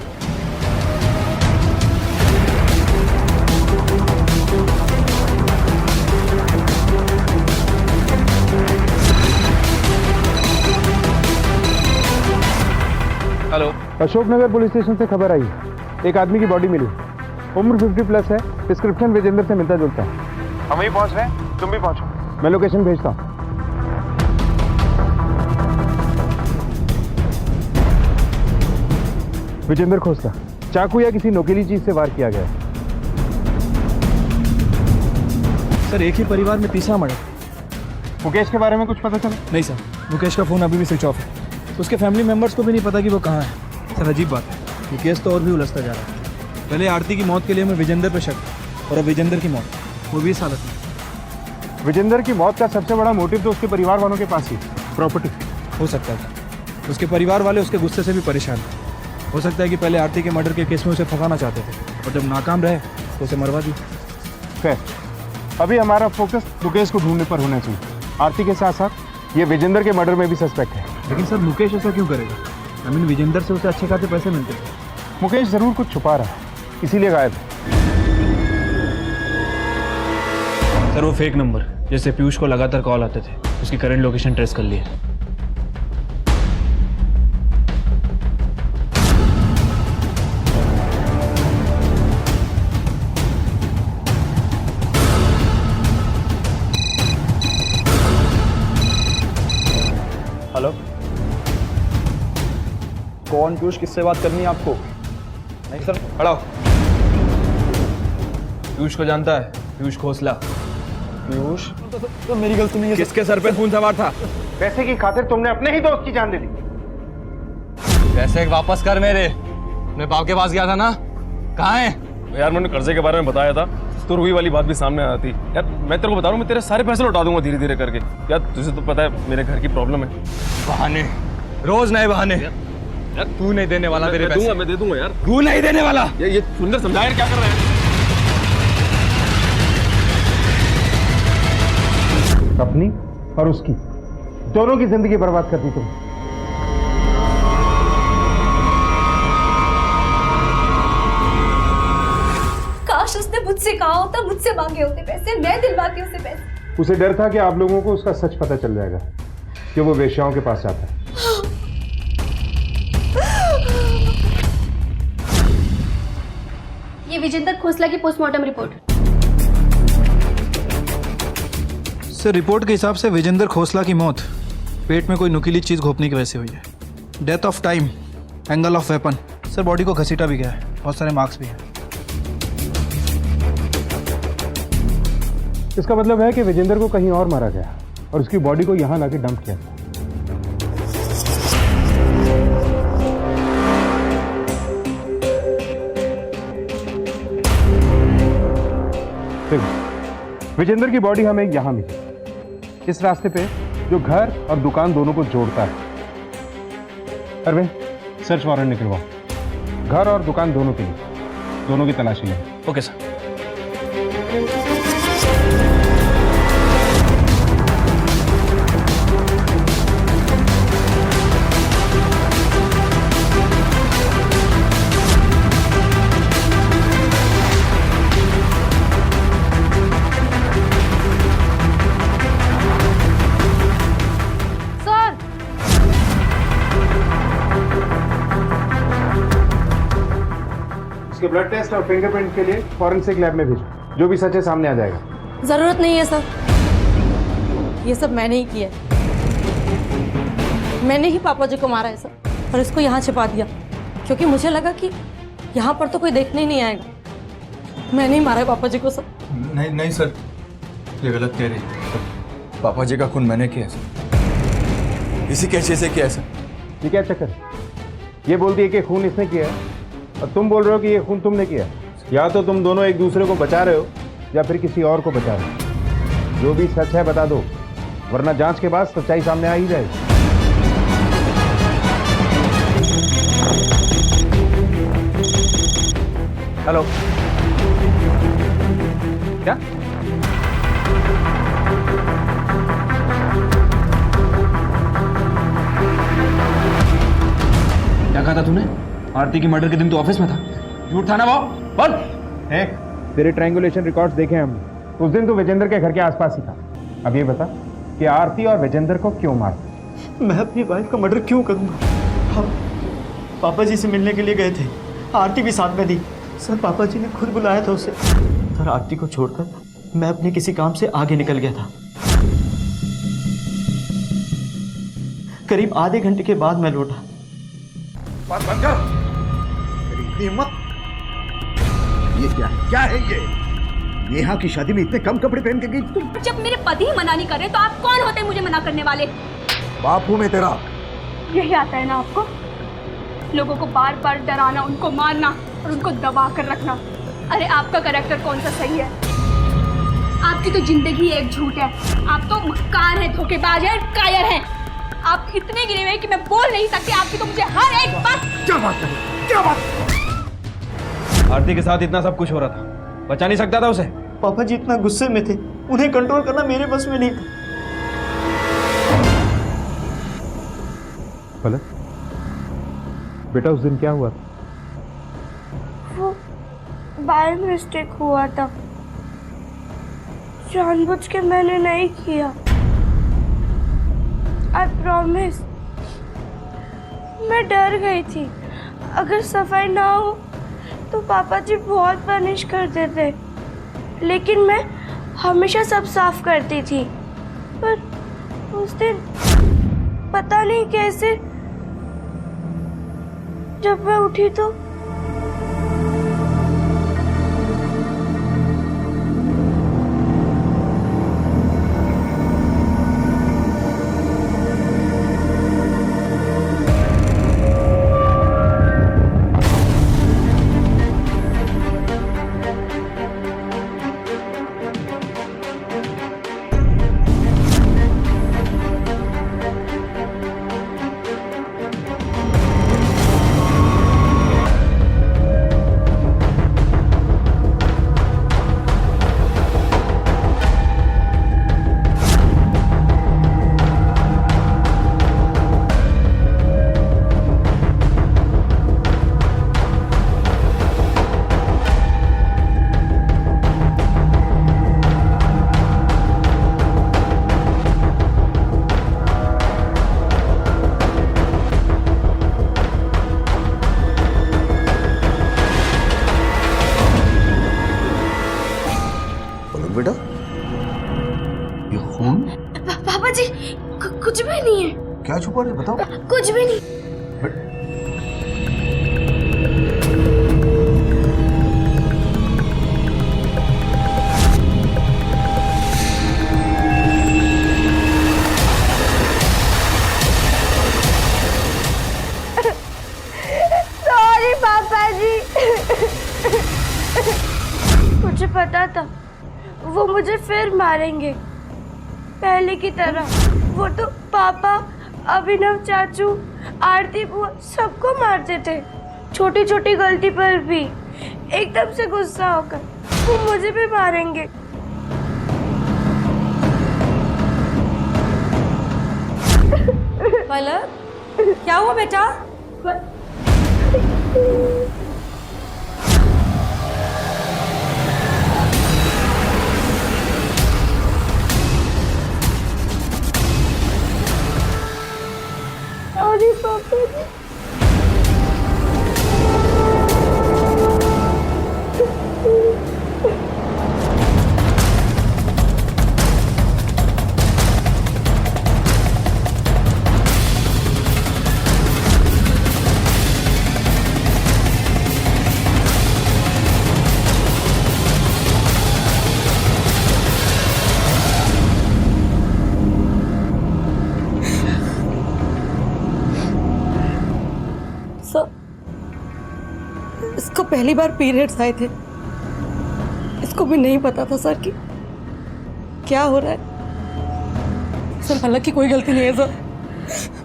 Hello, Ashoknagar police station से खबर आई, एक आदमी की बॉडी मिली, उम्र 50 प्लस है, डिस्क्रिप्शन विजेंद्र से मिलता जुलता है। हम वहीं पहुंच रहे हैं, तुम भी पहुंचो। मैं लोकेशन भेजता हूँ। विजेंद्र खोसला, चाकू या किसी नोकीली चीज से वार किया गया है। सर एक ही परिवार में तीसरा मर्डर। मुकेश के बारे में कुछ पता चला? नहीं सर, मुकेश का फ़ोन अभी भी स्विच ऑफ है। उसके फैमिली मेंबर्स को भी नहीं पता कि वो कहाँ है। सर अजीब बात है, ये केस तो और भी उलझता जा रहा है। पहले आरती की मौत के लिए हमें विजेंद्र पे शक था और अब विजेंद्र की मौत, वो भी इस हालत में। विजेंद्र की मौत का सबसे बड़ा मोटिव तो उसके परिवार वालों के पास ही, प्रॉपर्टी। हो सकता है उसके परिवार वाले उसके गुस्से से भी परेशान थे। हो सकता है कि पहले आरती के मर्डर के केस में उसे फंसाना चाहते थे और जब नाकाम रहे तो उसे मरवा दी। खैर, अभी हमारा फोकस मुकेश को ढूंढने पर होना चाहिए। आरती के साथ साथ ये विजेंद्र के मर्डर में भी सस्पेक्ट है। लेकिन सर मुकेश ऐसा क्यों करेगा? आई मीन विजेंद्र से उसे अच्छे खासे पैसे मिलते थे। मुकेश जरूर कुछ छुपा रहा है, इसीलिए गायब है। सर वो फेक नंबर जैसे पीयूष को लगातार कॉल आते थे, उसकी करंट लोकेशन ट्रेस कर ली है। हेलो, कौन पीयूष, किससे बात करनी है आपको? नहीं सर, खड़ा हो। पीयूष को जानता है? पीयूष खोसला। पीयूष तो मेरी गलती नहीं है। किसके सर पे खून सवार था? पैसे की खातिर तुमने अपने ही दोस्त की जान दे दी। पैसे वापस कर मेरे। अपने बाप के पास गया था ना, कहाँ है? यार मैंने कर्जे के बारे में बताया था तो रूही वाली बात भी सामने आती। यार मैं तेरे को बता रहा हूँ, मैं तेरे सारे पैसे लौटा दूंगा धीरे धीरे करके। यार तुझे तो पता है मेरे घर की प्रॉब्लम है। बहाने, रोज नए बहाने। यार तू नहीं देने वाला मेरे पैसे। मैं दे दूंगा यार। तू नहीं देने वाला। ये सुंदर समझा यार, क्या कर रहे हैं? अपनी और उसकी, दोनों की जिंदगी बर्बाद कर दी तुमने। काश उसने मुझसे कहा होता, मुझसे मांगे होते पैसे, मैं दिलवाती उसे पैसे। उसे डर था कि आप लोगों को उसका सच पता चल जाएगा कि वो वेश्याओं के पास जाता है। ये विजेंद्र खोसला की पोस्टमार्टम रिपोर्ट। सर रिपोर्ट के हिसाब से विजेंद्र खोसला की मौत पेट में कोई नुकीली चीज़ घोंपने की वजह से हुई है। Death of time, angle of weapon. Sir body को घसीटा भी गया है, बहुत सारे मार्क्स भी हैं। इसका मतलब है कि विजेंद्र को कहीं और मारा गया और उसकी बॉडी को यहाँ लाके डंप किया था। फिर विजेंद्र की बॉडी हमें यहाँ मिली, इस रास्ते पे जो घर और दुकान दोनों को जोड़ता है। अरविंद, सर्च वारंट निकलवाओ, घर और दुकान दोनों के लिए, दोनों की तलाशी लें। Okay sir. उसके ब्लड टेस्ट और फिंगरप्रिंट के लिए फॉरेंसिक लैब में भेजो। जो भी सच है सामने आ जाएगा। ज़रूरत नहीं है सर, ये सब मैंने ही किया है। मैंने ही पापा जी को मारा है सर, और इसको यहाँ छिपा दिया क्योंकि मुझे लगा कि यहाँ पर तो कोई देखने ही नहीं आएगा। मैंने ही मारा है पापा जी को सर। नहीं नहीं सर, ये गलत कह रही है। पापा जी का खून मैंने किया है सर, इसी कैसे से किया है सर। ये क्या चक्कर? ये बोलती है कि खून इसने किया है और तुम बोल रहे हो कि ये खून तुमने किया है। या तो तुम दोनों एक दूसरे को बचा रहे हो या फिर किसी और को बचा रहे हो। जो भी सच है बता दो, वरना जांच के बाद सच्चाई सामने आ ही जाएगी। हेलो, क्या क्या कहा था तूने? आरती की मर्डर के दिन तो ऑफिस में था। झूठ था ना वो? बोल। तेरे ट्रायंगुलेशन रिकॉर्ड्स देखे हमने। उस दिन तो विजेंद्र के घर के आसपास ही था। अब ये बता कि आरती और विजेंद्र को क्यों मारा? मैं अपनी वाइफ का मर्डर क्यों करूँगा? हम पापा जी से मिलने के लिए गए थे, आरती भी साथ में थी। सर पापा जी ने खुद बुलाया था उसे। सर आरती को छोड़कर मैं अपने किसी काम से आगे निकल गया था। करीब आधे घंटे के बाद मैं लौटा। बात बंद कर। तेरी इतनी हिम्मत! ये क्या है ये? नेहा की शादी में इतने कम कपड़े पहन के गई तुम? जब मेरे पति ही मना नहीं कर रहे तो आप कौन होते हैं मुझे मना करने वाले? बाप हूं मैं तेरा। यही आता है ना आपको? लोगों को बार बार डराना, उनको मारना और उनको दबा कर रखना। अरे आपका कैरेक्टर कौन सा सही है? आपकी तो जिंदगी एक झूठ है। आप तो मक्कार हैं, धोखेबाज हैं, कायर हैं। आप इतने गिरे हुए हैं कि मैं बोल नहीं सकती। आपकी तो मुझे हर एक बात। क्या बात कर? क्या बात? आरती के साथ इतना सब कुछ हो रहा था, बचा नहीं सकता था उसे? पापा जी इतना गुस्से में थे, उन्हें कंट्रोल करना मेरे बस में नहीं था। फलक, बेटा उस दिन क्या हुआ था? वो बाय मिस्टेक हुआ था, जानबूझ के मैंने नहीं किया। I promise. मैं डर गई थी, अगर सफाई ना हो तो पापा जी बहुत पनिश कर देते, लेकिन मैं हमेशा सब साफ करती थी। पर उस दिन पता नहीं कैसे जब मैं उठी तो बेटा ये खून? पापा जी कुछ भी नहीं है। क्या छुपा रहे बताओ? कुछ भी नहीं। सॉरी पापा जी। मुझे पता था वो मुझे फिर मारेंगे, पहले की तरह। वो तो पापा, अभिनव चाचू, आरती बुआ सबको मारते थे, छोटी छोटी गलती पर भी। एकदम से गुस्सा होकर वो मुझे भी मारेंगे। पलक, क्या हुआ बेटा? सॉरी पापा जी। सर, इसको पहली बार पीरियड्स आए थे। इसको भी नहीं पता था सर कि क्या हो रहा है। सर पलक की कोई गलती नहीं है सर,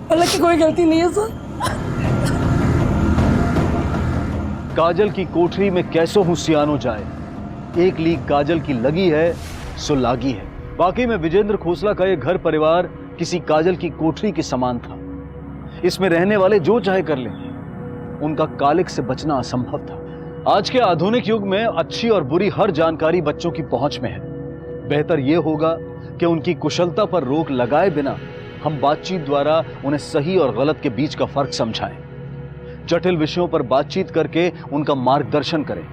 पलक की कोई गलती नहीं है सर। काजल की कोठरी में कैसो हूं सियानो जाए, एक लीक काजल की लगी है सो लागी है। वाकई में विजेंद्र खोसला का ये घर परिवार किसी काजल की कोठरी के समान था। इसमें रहने वाले जो चाहे कर लें, उनका कालिक से बचना असंभव था। आज के आधुनिक युग में अच्छी और बुरी हर जानकारी बच्चों की पहुंच में है। बेहतर यह होगा कि उनकी कुशलता पर रोक लगाए बिना हम बातचीत द्वारा उन्हें सही और गलत के बीच का फर्क समझाएं, जटिल विषयों पर बातचीत करके उनका मार्गदर्शन करें।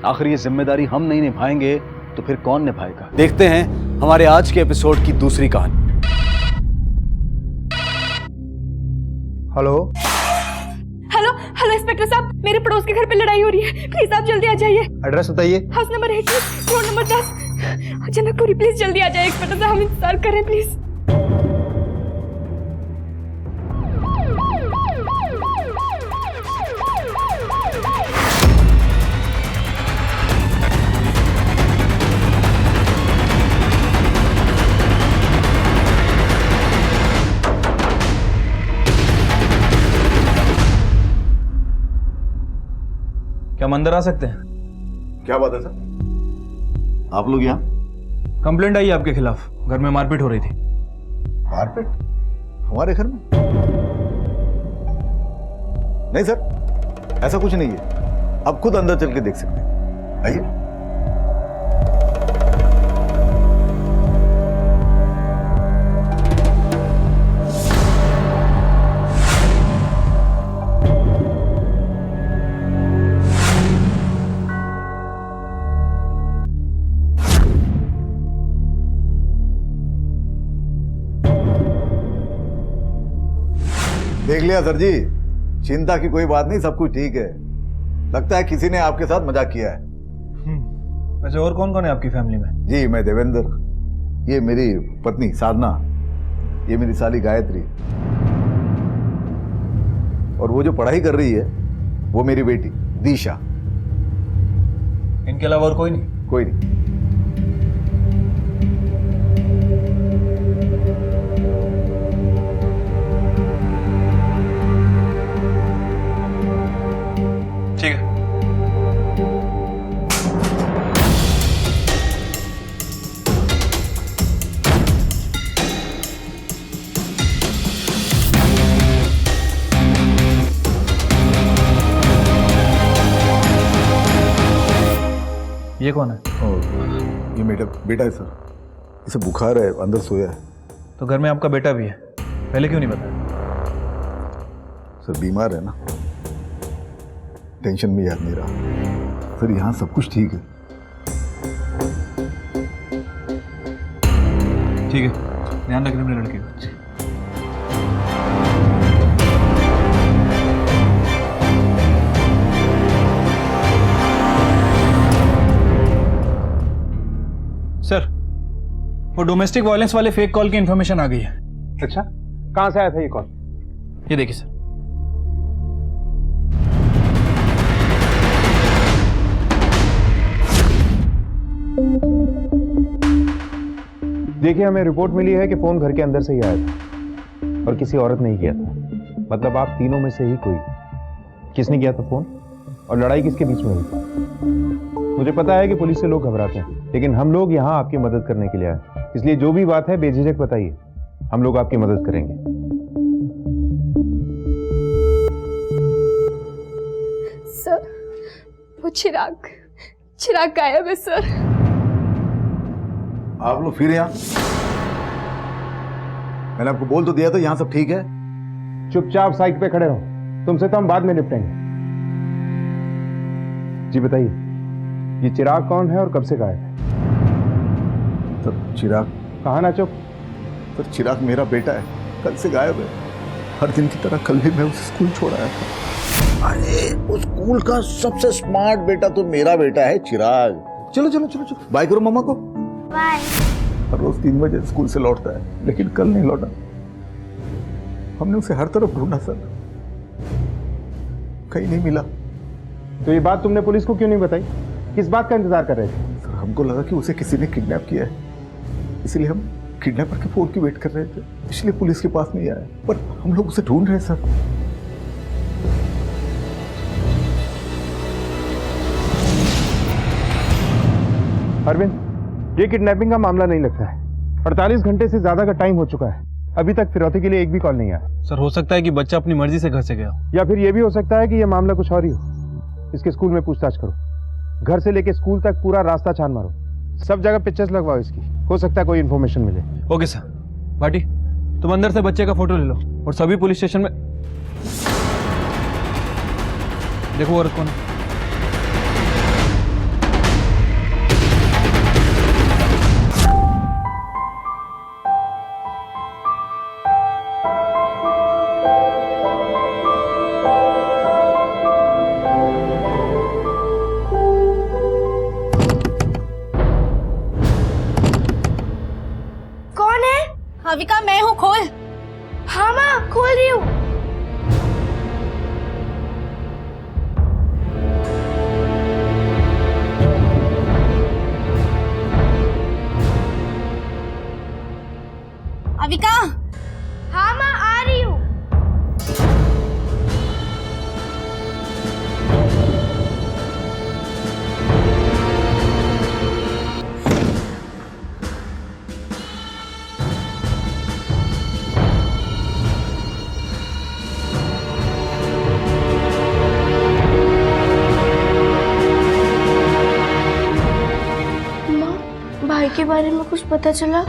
आखिर ये जिम्मेदारी हम नहीं निभाएंगे तो फिर कौन निभाएगा? देखते हैं हमारे आज के एपिसोड की दूसरी कहानी। हेलो हेलो हेलो इंस्पेक्टर साहब, मेरे पड़ोस के घर पे लड़ाई हो रही है, प्लीज आप जल्दी आ जाइए। एड्रेस बताइए। House number 80, road number 10, Janakpuri. Please जल्दी आ जाइए इंस्पेक्टर साहब, हम इंतजार करें प्लीज। क्या हम अंदर आ सकते हैं? क्या बात है सर, आप लोग यहाँ? कंप्लेंट आई आपके खिलाफ, घर में मारपीट हो रही थी। मारपीट हमारे घर में? नहीं सर, ऐसा कुछ नहीं है। आप खुद अंदर चल के देख सकते हैं, आइए। देख लिया सर जी, चिंता की कोई बात नहीं, सब कुछ ठीक है। लगता है किसी ने आपके साथ मजाक किया है। वैसे और कौन कौन है आपकी फैमिली में? जी, मैं देवेंद्र, ये मेरी पत्नी साधना, ये मेरी साली गायत्री, और वो जो पढ़ाई कर रही है वो मेरी बेटी दीशा। इनके अलावा और कोई नहीं? कोई नहीं। ठीक है। ये कौन है? ये मेरा बेटा है सर, इसे बुखार है, अंदर सोया है। तो घर में आपका बेटा भी है, पहले क्यों नहीं बताया? सर बीमार है ना, टेंशन में याद नहीं रहा। सर यहाँ सब कुछ ठीक है। ठीक है, ध्यान रखना मेरे लड़के का। सर, वो डोमेस्टिक वायलेंस वाले फेक कॉल की इंफॉर्मेशन आ गई है। अच्छा, कहाँ से आया था ये कॉल? ये देखिए सर। देखिए, हमें रिपोर्ट मिली है कि फोन घर के अंदर से ही आया था और किसी औरत ने ही किया था। मतलब आप तीनों में से ही कोई। किसने किया था फोन और लड़ाई किसके बीच में हुई? मुझे पता है कि पुलिस से लोग घबराते हैं, लेकिन हम लोग यहाँ आपकी मदद करने के लिए आए। इसलिए जो भी बात है बेझिझक बताइए, हम लोग आपकी मदद करेंगे। सर, वो चिराग गायब है सर। आप लोग फिर यहाँ? मैंने आपको बोल तो दिया था यहाँ सब ठीक है। चुपचाप साइड पे खड़े रहो, तुमसे तो हम बाद में निपटेंगे। जी बताइए, ये चिराग कौन है और कब से गायब है? सर चिराग? कहाँ ना चुप। सर चिराग मेरा बेटा है, कल से गायब है। हर दिन की तरह कल भी मैं उसे स्कूल छोड़ाया था। अरे उस स्कूल का सबसे स्मार्ट बेटा तो मेरा बेटा है चिराग। चलो चलो चलो चलो, बाय करो मम्मा को। बाय। हर रोज 3 बजे स्कूल से लौटता है, लेकिन कल नहीं लौटा। हमने उसे हर तरफ ढूंढा सर, कहीं नहीं मिला। तो ये बात तुमने पुलिस को क्यों नहीं बताई? किस बात का इंतजार कर रहे थे? सर हमको लगा कि उसे किसी ने किडनैप किया है, इसलिए हम किडनैपर के फोन की वेट कर रहे थे, इसलिए पुलिस के पास नहीं आए। पर हम लोग उसे ढूंढ रहे हैं सर। अरविंद, ये किडनैपिंग का मामला नहीं लगता है। 48 घंटे से ज्यादा का टाइम हो चुका है, अभी तक फिरौती के लिए एक भी कॉल नहीं आया। सर हो सकता है कि बच्चा अपनी मर्जी से घर से गया हो। या फिर ये भी हो सकता है कि ये मामला कुछ और ही हो। इसके स्कूल में पूछताछ करो, घर से लेके स्कूल तक पूरा रास्ता छान मारो, सब जगह पिक्चर्स लगवाओ इसकी, हो सकता है कोई इन्फॉर्मेशन मिले। Okay sir. भाटी तुम अंदर से बच्चे का फोटो ले लो और सभी पुलिस स्टेशन में देखो औरत कौन है। कौन है? अविका, मैं हूँ, खोल। हाँ माँ, खोल रही हूँ। अविका, हाँ माँ, आ रही हूँ। माँ, भाई के बारे में कुछ पता चला?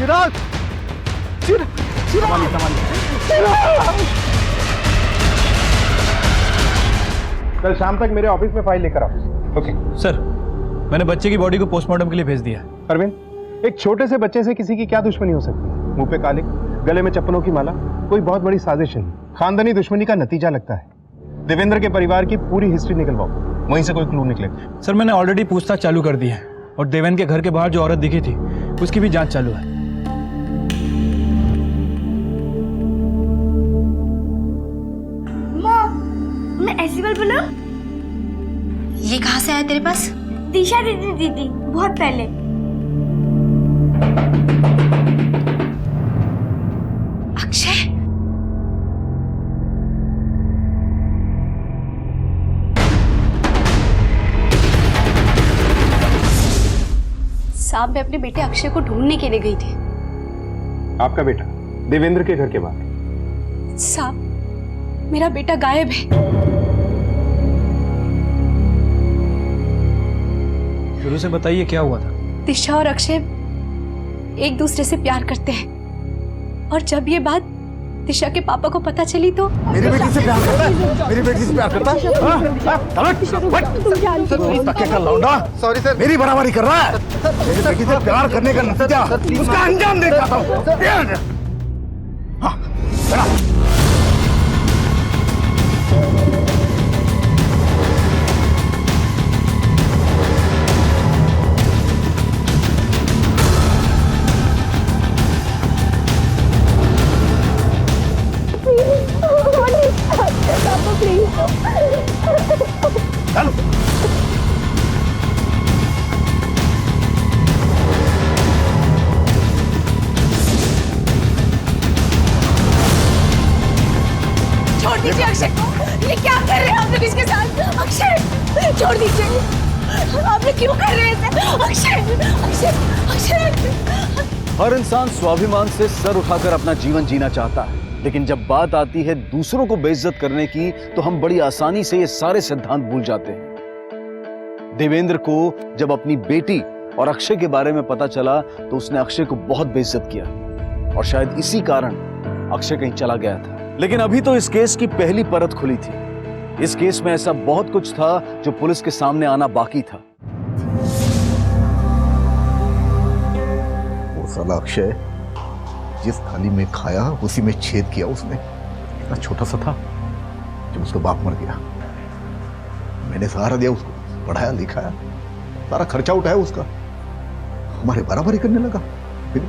चिराग, कल शाम तक मेरे ऑफिस में फाइल लेकर आओ। ओके सर मैंने बच्चे की बॉडी को पोस्टमार्टम के लिए भेज दिया है। अरविंद, एक छोटे से बच्चे से किसी की क्या दुश्मनी हो सकती है? मुंह पे कालिक, गले में चप्पलों की माला, कोई बहुत बड़ी साजिश है। खानदानी दुश्मनी का नतीजा लगता है। देवेंद्र के परिवार की पूरी हिस्ट्री निकलवाओ, वहीं से कोई क्लू निकलेगा। सर मैंने ऑलरेडी पूछताछ चालू कर दी है और देवेंद्र के घर के बाहर जो औरत दिखी थी उसकी भी जांच चालू है। माँ, मैं ऐसी बार बना? ये कहाँ से आया तेरे पास? दिशा दीदी दी थी बहुत पहले। अक्षय, साहब, मैं अपने बेटे अक्षय को ढूंढने के लिए गई थी। आपका बेटा देवेंद्र के घर के बाहर? साहब, मेरा बेटा गायब है। शुरू से बताइए क्या हुआ था। दिशा और अक्षय एक दूसरे से प्यार करते हैं, और जब ये बात दिशा के पापा को पता चली तो मेरी बेटी से प्यार करता है? मेरी बेटी से प्यार करता है? तके का लौंडा, सॉरी सर, मेरी बराबरी कर रहा है। मेरी बेटी से प्यार करने का नतीजा उसका अंजाम देख रहा हूँ। हाँ, चला। चलो। छोड़ दीजिए अक्षय को। ये क्या कर रहे हैं आप लोग इसके साथ? अक्षय, छोड़ दीजिए। आप लोग क्यों कर रहे हैं ऐसे? अक्षय, अक्षय, अक्षय। हर इंसान स्वाभिमान से सर उठाकर अपना जीवन जीना चाहता है, लेकिन जब बात आती है दूसरों को बेइज्जत करने की तो हम बड़ी आसानी से ये सारे सिद्धांत भूल जाते हैं। देवेंद्र को जब अपनी बेटी और अक्षय के बारे में पता चला तो उसने अक्षय को बहुत बेइज्जत किया, और शायद इसी कारण अक्षय कहीं चला गया था। लेकिन अभी तो इस केस की पहली परत खुली थी। इस केस में ऐसा बहुत कुछ था जो पुलिस के सामने आना बाकी था। वो साला अक्षय जिस थाली में खाया उसी में छेद किया उसने। इतना छोटा सा था जब उसका बाप मर गया, मैंने सहारा दिया उसको, पढ़ाया लिखाया, सारा खर्चा उठाया उसका, हमारे बराबर ही करने लगा। फिर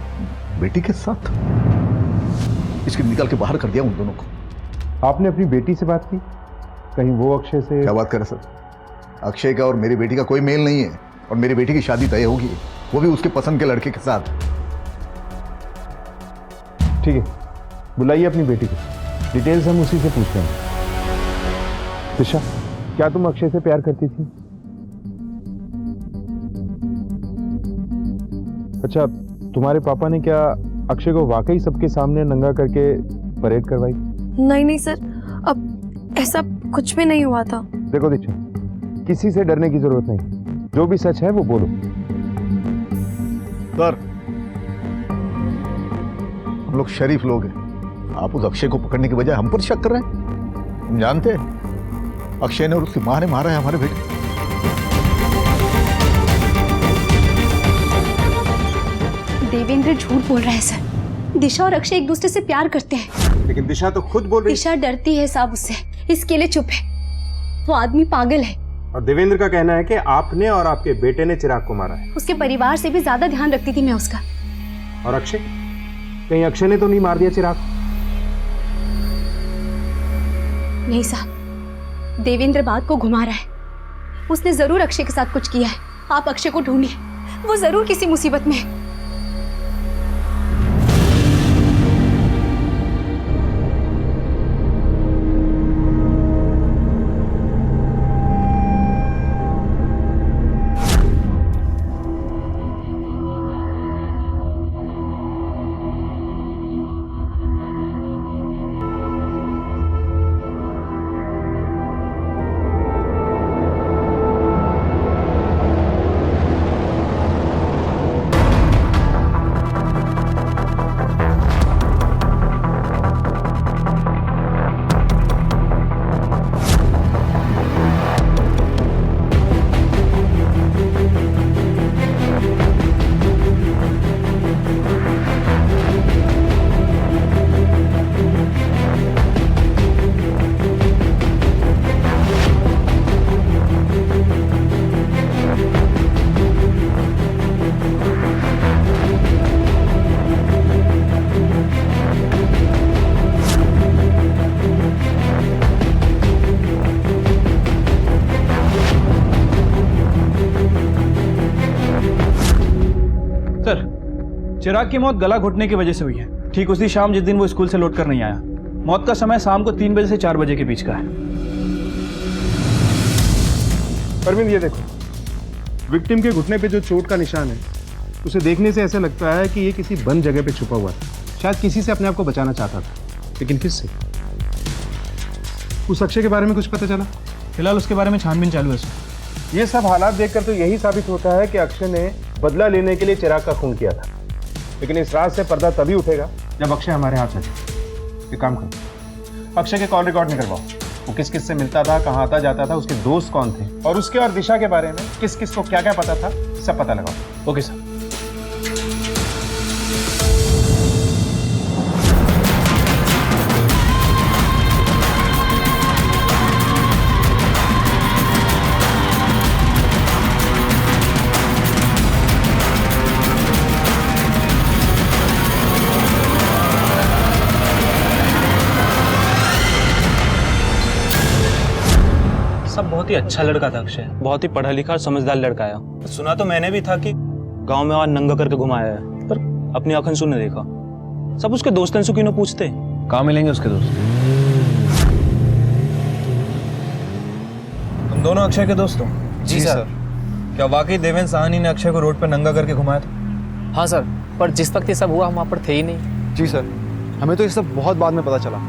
बेटी के साथ इसके निकाल के बाहर कर दिया उन दोनों को। आपने अपनी बेटी से बात की? कहीं वो अक्षय से? क्या बात कर रहे सर? अक्षय का और मेरी बेटी का कोई मेल नहीं है, और मेरी बेटी की शादी तय होगी, वो भी उसके पसंद के लड़के के साथ। ठीक है, बुलाइए अपनी बेटी को, डिटेल्स हम उसी से पूछते हैं। दिशा, क्या तुम अक्षय से प्यार करती थी? अच्छा, तुम्हारे पापा ने क्या अक्षय को वाकई सबके सामने नंगा करके परेड करवाई? नहीं नहीं सर, अब ऐसा कुछ भी नहीं हुआ था। देखो दीक्षा, किसी से डरने की जरूरत नहीं, जो भी सच है वो बोलो। सर, हम लोग शरीफ लोग हैं, आप उस अक्षय को पकड़ने के बजाय हम पर शक कर रहे हैं। हम जानते हैं अक्षय ने और उसकी मां ने मारा है हमारे बेटे। देवेंद्र झूठ बोल रहा है सर। दिशा और अक्षय एक दूसरे से प्यार करते हैं। लेकिन दिशा तो खुद बोल रही है। दिशा डरती है साहब उससे, इसके लिए चुप है। वो आदमी पागल है। और देवेंद्र का कहना है कि आपने और आपके बेटे ने चिराग को मारा है। उसके परिवार से भी ज्यादा ध्यान रखती थी मैं उसका। और अक्षय, कहीं अक्षय ने तो नहीं मार दिया चिराग? नहीं साहब, देवेंद्र बात को घुमा रहा है। उसने जरूर अक्षय के साथ कुछ किया है। आप अक्षय को ढूंढिए, वो जरूर किसी मुसीबत में है। चिराग की मौत गला घुटने की वजह से हुई है, ठीक उसी शाम जिस दिन वो स्कूल से लौट कर नहीं आया। मौत का समय शाम को 3 बजे से 4 बजे के बीच का है। परवीन, ये देखो, विक्टिम के घुटने पे जो चोट का निशान है, उसे देखने से ऐसा लगता है कि ये किसी बंद जगह पे छुपा हुआ था। शायद किसी से अपने आप को बचाना चाहता था, लेकिन किससे? उस अक्षय के बारे में कुछ पता चला? फिलहाल उसके बारे में छानबीन चालू है सर। ये सब हालात देखकर तो यही साबित होता है कि अक्षय ने बदला लेने के लिए चिराग का खून किया था। लेकिन इस राज से पर्दा तभी उठेगा जब अक्षय हमारे हाथ आ जाए। एक काम करो, अक्षय के कॉल रिकॉर्ड निकलवाओ। वो किस किस से मिलता था, कहाँ आता जाता था, उसके दोस्त कौन थे, और उसके और दिशा के बारे में किस किस को क्या क्या पता था, सब पता लगाओ। Okay sir. सब बहुत ही अच्छा लड़का था अक्षय, बहुत ही पढ़ा लिखा और समझदार लड़का है। सुना तो मैंने भी था कि गांव में वहां नंगा करके घुमाया है, पर अपनी आंखों से नहीं देखा। सब उसके दोस्तों से क्यों ना पूछते? कहाँ मिलेंगे उसके दोस्त? तुम दोनों अक्षय के दोस्त हो? जी सर। क्या वाकई देवेंद्र साहनी ने अक्षय को रोड पर नंगा करके घुमाया था? हाँ सर, पर जिस वक्त ये सब हुआ हम वहाँ पर थे ही नहीं। जी सर, हमें तो ये सब बहुत बाद में पता चला।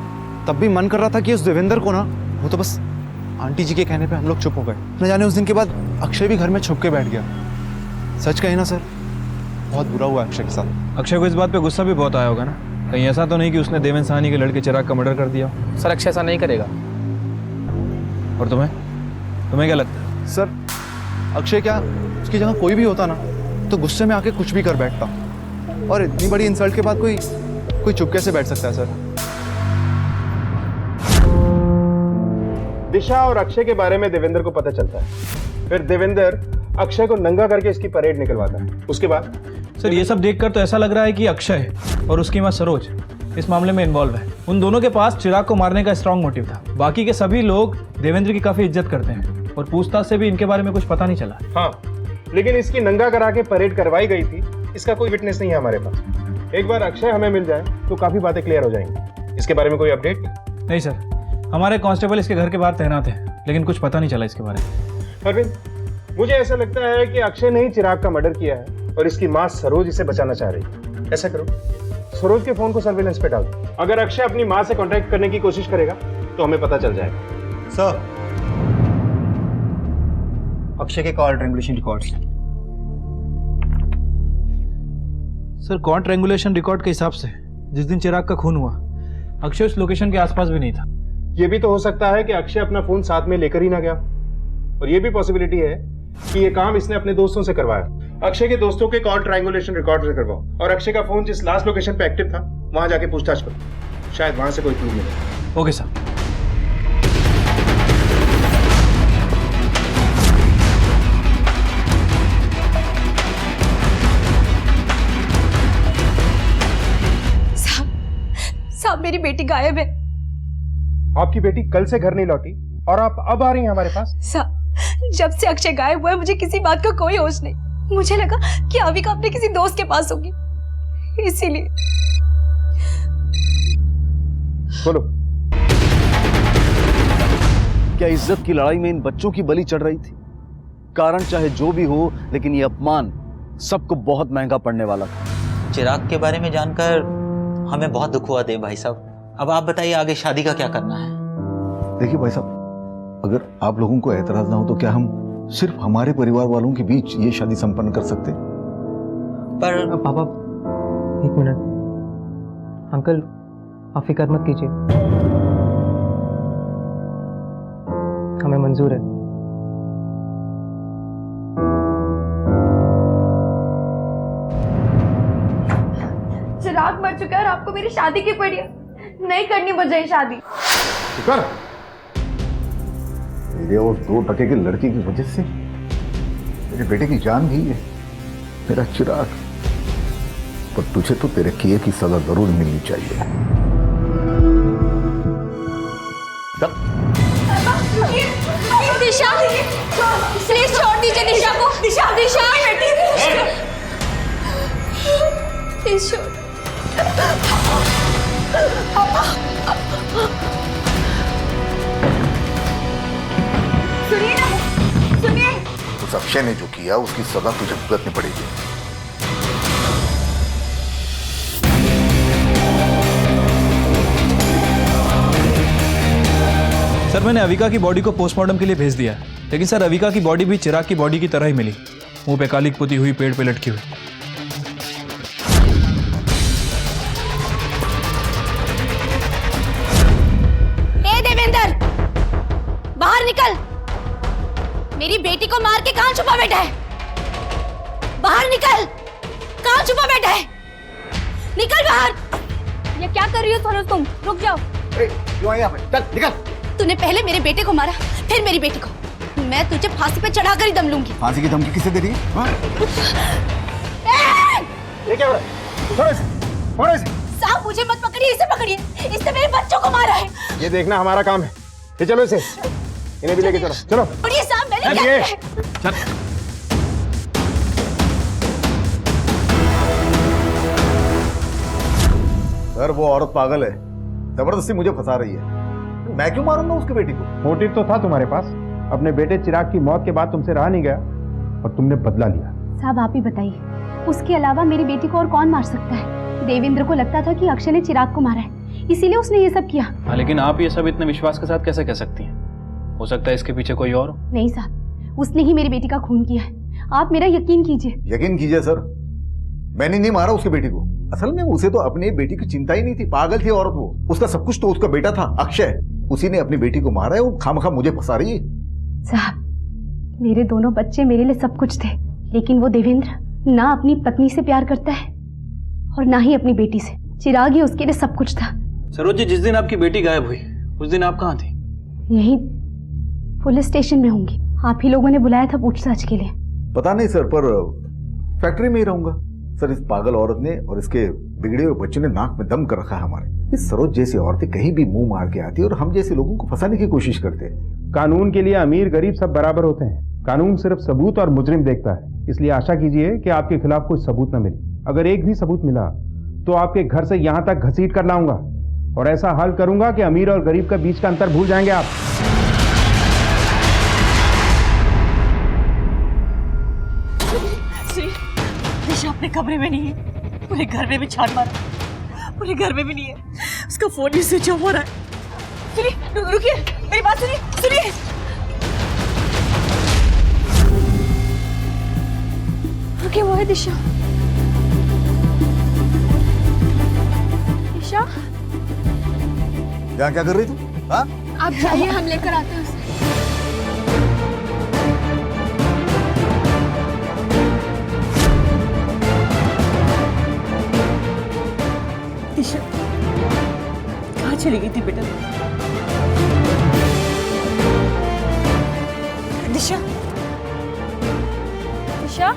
तब भी मन कर रहा था कि उस देवेंद्र को ना, वो तो बस आंटी जी के कहने पे हम लोग चुप हो गए। न जाने उस दिन के बाद अक्षय भी घर में छुप के बैठ गया। सच कहे ना सर, बहुत बुरा हुआ अक्षय के साथ। अक्षय को इस बात पे गुस्सा भी बहुत आया होगा ना? कहीं ऐसा तो नहीं कि उसने देवेंद्र साहनी के लड़के चिराग का मर्डर कर दिया हो? सर अक्षय ऐसा नहीं करेगा। और तुम्हें क्या लगता है? सर अक्षय क्या उसकी जगह कोई भी होता ना तो गुस्से में आके कुछ भी कर बैठता, और इतनी बड़ी इंसल्ट के बाद कोई चुप कैसे बैठ सकता है सर? दिशा और अक्षय के बारे में देवेंद्र को पता चलता है, फिर देवेंद्र अक्षय को नंगा करके इसकी परेड निकलवाता है। उसके बाद सर ये सब देखकर तो ऐसा लग रहा है कि अक्षय और उसकी मां सरोज इस मामले में इन्वॉल्व है। उन दोनों के पास चिराग को मारने का स्ट्रांग मोटिव था। बाकी के सभी लोग देवेंद्र की काफी इज्जत करते हैं और पूछताछ से भी इनके बारे में कुछ पता नहीं चला। हाँ, लेकिन इसकी नंगा करा के परेड करवाई गई थी, इसका कोई विटनेस नहीं है हमारे पास। एक बार अक्षय हमें मिल जाए तो काफी बातें क्लियर हो जाएंगी। इसके बारे में कोई अपडेट? नहीं सर, हमारे कांस्टेबल इसके घर के बाहर तैनात हैं, लेकिन कुछ पता नहीं चला इसके बारे में। अरविंद, मुझे ऐसा लगता है कि अक्षय ने ही चिराग का मर्डर किया है और इसकी मां सरोज इसे बचाना चाह रही है। ऐसा करो, सरोज के फोन को सर्विलेंस पे डाल दो। अगर अक्षय अपनी मां से कांटेक्ट करने की कोशिश करेगा तो हमें पता चल जाएगा। सर, अक्षय के call triangulation records. Sir call triangulation record के हिसाब से जिस दिन चिराग का खून हुआ अक्षय उस लोकेशन के आसपास भी नहीं था। यह भी तो हो सकता है कि अक्षय अपना फोन साथ में लेकर ही ना गया, और यह भी पॉसिबिलिटी है कि यह काम इसने अपने दोस्तों से करवाया। अक्षय के दोस्तों के कॉल ट्रायंगुलेशन रिकॉर्ड से करवाओ और अक्षय का फोन जिस लास्ट लोकेशन पे एक्टिव था वहां जाके पूछताछ करो, शायद वहां से कोई क्लू मिले। Okay sir. साहब मेरी बेटी गायब है। आपकी बेटी कल से घर नहीं लौटी और आप अब आ रही हैं हमारे पास? साहब जब से अक्षय गायब हुआ है मुझे किसी बात का कोई होश नहीं। मुझे लगा कि अविका अपने किसी दोस्त के पास होगी, इसीलिए। बोलो, क्या इज्जत की लड़ाई में इन बच्चों की बलि चढ़ रही थी? कारण चाहे जो भी हो, लेकिन ये अपमान सबको बहुत महंगा पड़ने वाला था। चिराग के बारे में जानकर हमें बहुत दुख हुआ देव भाई साहब। अब आप बताइए आगे शादी का क्या करना है? देखिए भाई साहब, अगर आप लोगों को एतराज ना हो तो क्या हम सिर्फ हमारे परिवार वालों के बीच ये शादी संपन्न कर सकते? पर पापा एक मिनट, अंकल आप फिक्र मत कीजिए, हमें मंजूर है। चिराग मर चुका है और आपको मेरी शादी की पड़ी है। नहीं करनी मुझे ये शादी। कर मेरे और 2% की लड़की की वजह से मेरे बेटे की जान गई है, मेरा चिराग। पर तुझे तो तेरे किए की सजा जरूर मिलनी चाहिए। दिशा प्लीज छोड़ दीजिए दिशा को। दिशा दिशा प्लीज छोड़। सुनिए ना, सुनिए। उस अक्षय ने जो किया उसकी सजा तुझे भुगतनी पड़ेगी। सर मैंने अविका की बॉडी को पोस्टमार्टम के लिए भेज दिया, लेकिन सर अविका की बॉडी भी चिराग की बॉडी की तरह ही मिली, मुंह पे कालिक पुती हुई, पेड़ पे लटकी हुई। ए देवेंद्र, बाहर निकल। मेरी बेटी को मार के कहां छुपा बैठा है? बाहर निकल, कहां छुपा बैठा है? निकल बाहर। ये क्या कर रही हो सरोज तुम? रुक जाओ। क्यों आई यहाँ पे? चल निकल। तूने पहले मेरे बेटे को मारा, फिर मेरी बेटी को। मैं तुझे फांसी पे चढ़ाकर ही दम लूंगी। फांसी की धमकी किसे दे रही है? हाँ? ये क्या हो रहा है? छोड़ो इसे, छोड़ो इसे। साहब मुझे मत पकड़िए, इसे पकड़िए। इसने मेरे बच्चों को मारा है। ये देखना हमारा काम है। ये चलो इसे, इन्हें भी लेके चलो। चलो पकड़िए साहब, मैंने क्या किया है? सर वो औरत पागल है, जबरदस्ती मुझे फंसा रही है। मैं क्यों मारूंगा उसकी बेटी को? मोटिव तो था तुम्हारे पास। अपने बेटे चिराग की मौत के बाद तुमसे रहा नहीं गया और तुमने बदला लिया। साहब आप ही बताइए, उसके अलावा मेरी बेटी को और कौन मार सकता है? देवेंद्र को लगता था कि अक्षय ने चिराग को मारा है, इसीलिए उसने ये सब किया। हाँ, लेकिन आप ये सब इतने विश्वास के साथ कैसे कह सकती हैं? हो सकता है इसके पीछे कोई और हो। नहीं साहब, उसने ही मेरी बेटी का खून किया है। आप मेरा यकीन कीजिए। यकीन कीजिए सर, मैंने नहीं मारा उसकी बेटी को। असल में उसे तो अपनी बेटी की चिंता ही नहीं थी, पागल थी औरत वो। उसका सब कुछ तो उसका बेटा था अक्षय, उसी ने अपनी बेटी को मारा है और खामखा मुझे फंसा रही है। साहब, मेरे दोनों बच्चे मेरे लिए सब कुछ थे, लेकिन वो देवेंद्र ना अपनी पत्नी से प्यार करता है और ना ही अपनी बेटी से। चिराग ही उसके लिए सब कुछ था। सरोज जी, जिस दिन आपकी बेटी गायब हुई उस दिन आप कहाँ थी? यही पुलिस स्टेशन में होंगी। आप ही लोगों ने बुलाया था पूछताछ के लिए। पता नहीं सर, पर फैक्ट्री में ही रहूंगा। सर, इस पागल औरत ने और इसके बिगड़े हुए बच्चों ने नाक में दम कर रखा है हमारे। इस सरोज जैसी औरतें कहीं भी मुंह मार के आती है और हम जैसे लोगों को फंसाने की कोशिश करते हैं। कानून के लिए अमीर गरीब सब बराबर होते हैं। कानून सिर्फ सबूत और मुजरिम देखता है, इसलिए आशा कीजिए कि आपके खिलाफ कोई सबूत न मिले। अगर एक भी सबूत मिला तो आपके घर से यहां तक घसीट कर लाऊंगा और ऐसा हाल करूंगा कि अमीर और गरीब का बीच का अंतर भूल जाएंगे आप। दिशा अपने कमरे में नहीं है, पूरे घर में भी छान मारा, पूरे घर में भी नहीं है, उसका फोन भी स्विच ऑफ हो रहा है। सुनिए, रुकिए, मेरी बात सुनिए, सुनिए। ओके, वो है दिशा। दिशा, यहाँ क्या कर रही तू? हाँ, आप जाइए, हम लेकर आते हैं उसे। दिशा कहाँ चली गई थी बेटा? दिशा, दिशा,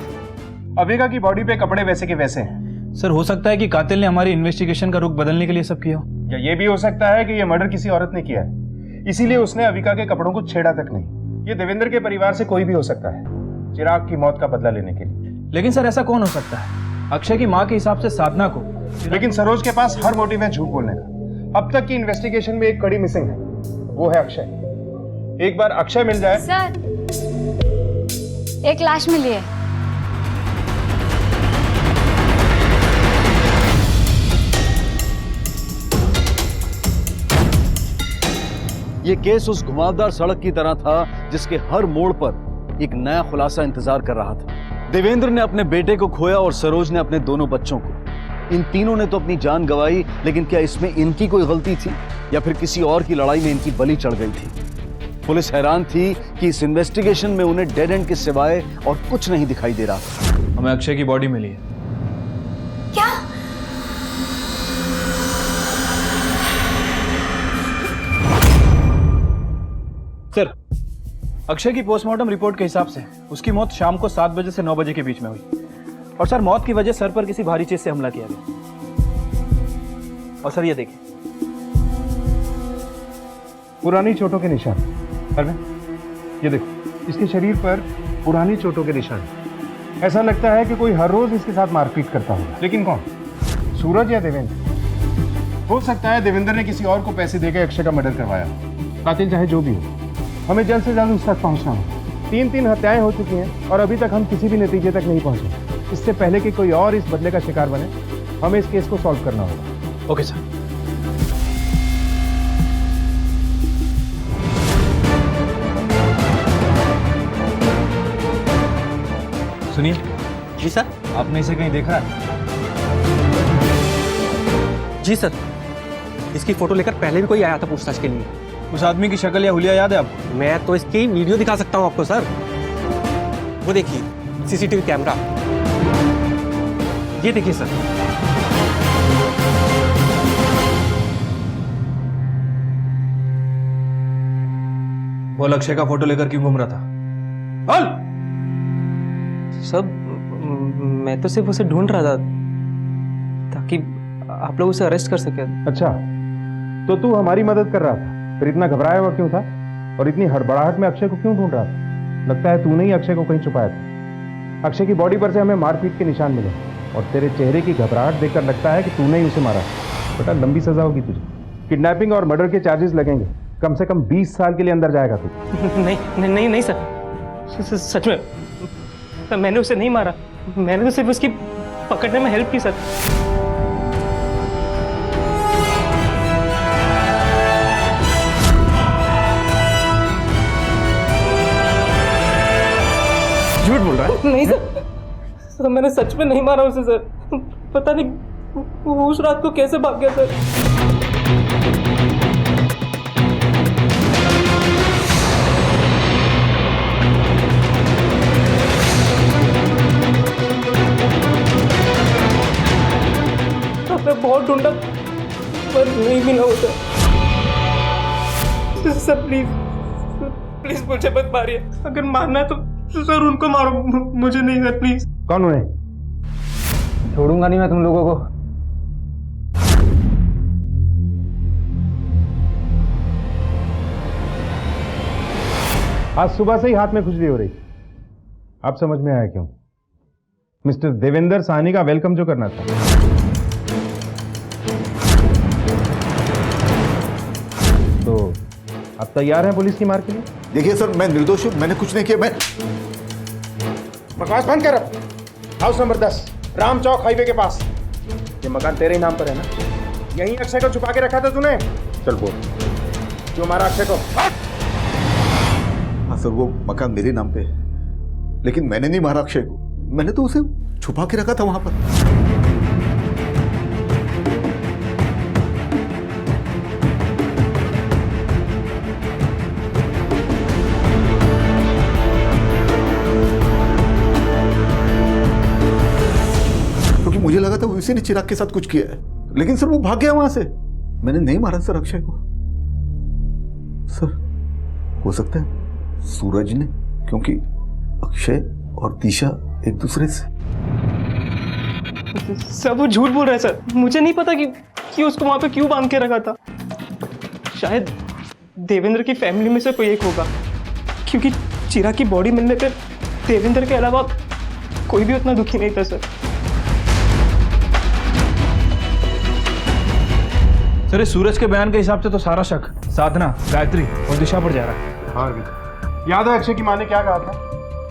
अविका की बॉडी पे कपड़े वैसे के वैसे हैं। सर, हो सकता है कि कातिल ने हमारी इन्वेस्टिगेशन का रुख बदलने के लिए सब किया हो। या ये भी हो सकता है कि ये मर्डर किसी औरत ने किया है, इसीलिए उसने अविका के कपड़ों को छेड़ा तक नहीं। ये देवेंद्र के परिवार से कोई भी हो सकता है, चिराग की मौत का बदला लेने के लिए। लेकिन सर, ऐसा कौन हो सकता है? अक्षय की माँ के हिसाब से साधना को। लेकिन सरोज के पास हर मोटिव है झूठ बोलने का। अब तक की इन्वेस्टिगेशन में एक कड़ी मिसिंग है, वो है अक्षय। एक बार अक्षय मिल जाए। सर, एक लाश मिली है। ये केस उस घुमावदार सड़क की तरह था जिसके हर मोड़ पर एक नया खुलासा इंतजार कर रहा था। देवेंद्र ने अपने बेटे को खोया और सरोज ने अपने दोनों बच्चों को। इन तीनों ने तो अपनी जान गंवाई, लेकिन क्या इसमें इनकी कोई गलती थी या फिर किसी और की लड़ाई में इनकी बलि चढ़ गई थी? पुलिस हैरान थी कि इस इन्वेस्टिगेशन में उन्हें डेड एंड के सिवाय और कुछ नहीं दिखाई दे रहा था। हमें अक्षय की बॉडी मिली है। क्या? सर, अक्षय की पोस्टमार्टम रिपोर्ट के हिसाब से उसकी मौत शाम को 7 बजे से 9 बजे के बीच में हुई। और सर, मौत की वजह सर पर किसी भारी चीज से हमला किया गया। और सर, ये देखिए, पुरानी चोटों के निशान। अरविंद, ये देखो, इसके शरीर पर पुरानी चोटों के निशान। ऐसा लगता है कि कोई हर रोज इसके साथ मारपीट करता होगा, लेकिन कौन? सूरज या देवेंद्र? हो सकता है देवेंद्र ने किसी और को पैसे देकर अक्षय का मर्डर करवाया। कातिल चाहे जो भी हो, हमें जल्द से जल्द उस तक पहुंचना हो। 3 हत्याएं हो चुकी हैं और अभी तक हम किसी भी नतीजे तक नहीं पहुंचे। इससे पहले कि कोई और इस बदले का शिकार बने, हमें इस केस को सॉल्व करना होगा। Okay sir. सुनिए। जी सर। आपने इसे कहीं देखा है? जी सर, इसकी फोटो लेकर पहले भी कोई आया था पूछताछ के लिए। उस आदमी की शक्ल या हुलिया याद है आपको? मैं तो इसकी वीडियो दिखा सकता हूँ आपको सर। वो देखिए, सीसीटीवी कैमरा। ये देखिए सर। वो अक्षय का फोटो लेकर क्यों घूम रहा था? बोल। सब मैं तो सिर्फ उसे ढूंढ रहा था ताकि आप लोग उसे अरेस्ट कर सके। अच्छा, तो तू हमारी मदद कर रहा था, फिर इतना घबराया हुआ क्यों था? और इतनी हड़बड़ाहट में अक्षय को क्यों ढूंढ रहा था? लगता है तूने ही अक्षय को कहीं छुपाया था। अक्षय की बॉडी पर से हमें मारपीट के निशान मिले और तेरे चेहरे की घबराहट देखकर लगता है कि तूने ही उसे मारा। बेटा, लंबी सजा होगी तुझे। किडनैपिंग और मर्डर के चार्जेस लगेंगे। कम से कम 20 साल के लिए अंदर जाएगा तू। नहीं नहीं नहीं सर, सच में मैंने उसे नहीं मारा। मैंने तो सिर्फ उसकी पकड़ने में हेल्प की सर। झूठ बोल रहा है? नहीं सर, मैंने सच में नहीं मारा उसे सर। पता नहीं वो उस रात को कैसे भाग गया सर? हमने बहुत ढूंढा पर नहीं मिला होता। सर प्लीज प्लीज मुझे मत मारिए, अगर मारना है तो सर उनको मारो, मुझे नहीं सर प्लीज। कौन उन्हें? छोड़ूंगा नहीं मैं तुम लोगों को। आज सुबह से ही हाथ में खुजली हो रही, अब समझ में आया क्यों। मिस्टर देवेंद्र साहनी का वेलकम जो करना था। तो आप तैयार हैं पुलिस की मार के लिए? देखिए सर, मैं निर्दोष हूं, मैंने कुछ नहीं किया। मैं बकवास बंद कर। हाउस नंबर 10 राम चौक हाईवे के पास। ये मकान तेरे ही नाम पर है ना? यहीं अक्षय को छुपा के रखा था तूने? चल बोल, क्यों मारा अक्षय को? हाँ सर, वो मकान मेरे नाम पे है, लेकिन मैंने नहीं मारा अक्षय को। मैंने तो उसे छुपा के रखा था वहां पर। मुझे लगा था वो इसी ने चिराग के साथ कुछ किया है, लेकिन सर वो भाग गया वहां से। मैंने नहीं मारा सर अक्षय को। सर हो सकता है सूरज ने, क्योंकि अक्षय और दिशा एक दूसरे से। सर वो झूठ बोल रहा है सर, मुझे नहीं पता कि उसको वहां पे क्यों बांध के रखा था। शायद देवेंद्र की फैमिली में से कोई एक होगा, क्योंकि चिराग की बॉडी मिलने पे देवेंद्र के अलावा कोई भी उतना दुखी नहीं था सर। सर इस सूरज के बयान के हिसाब से तो सारा शक साधना, गायत्री और दिशा पर जा रहा है। हाँ, याद है अक्षय की माँ ने क्या कहा था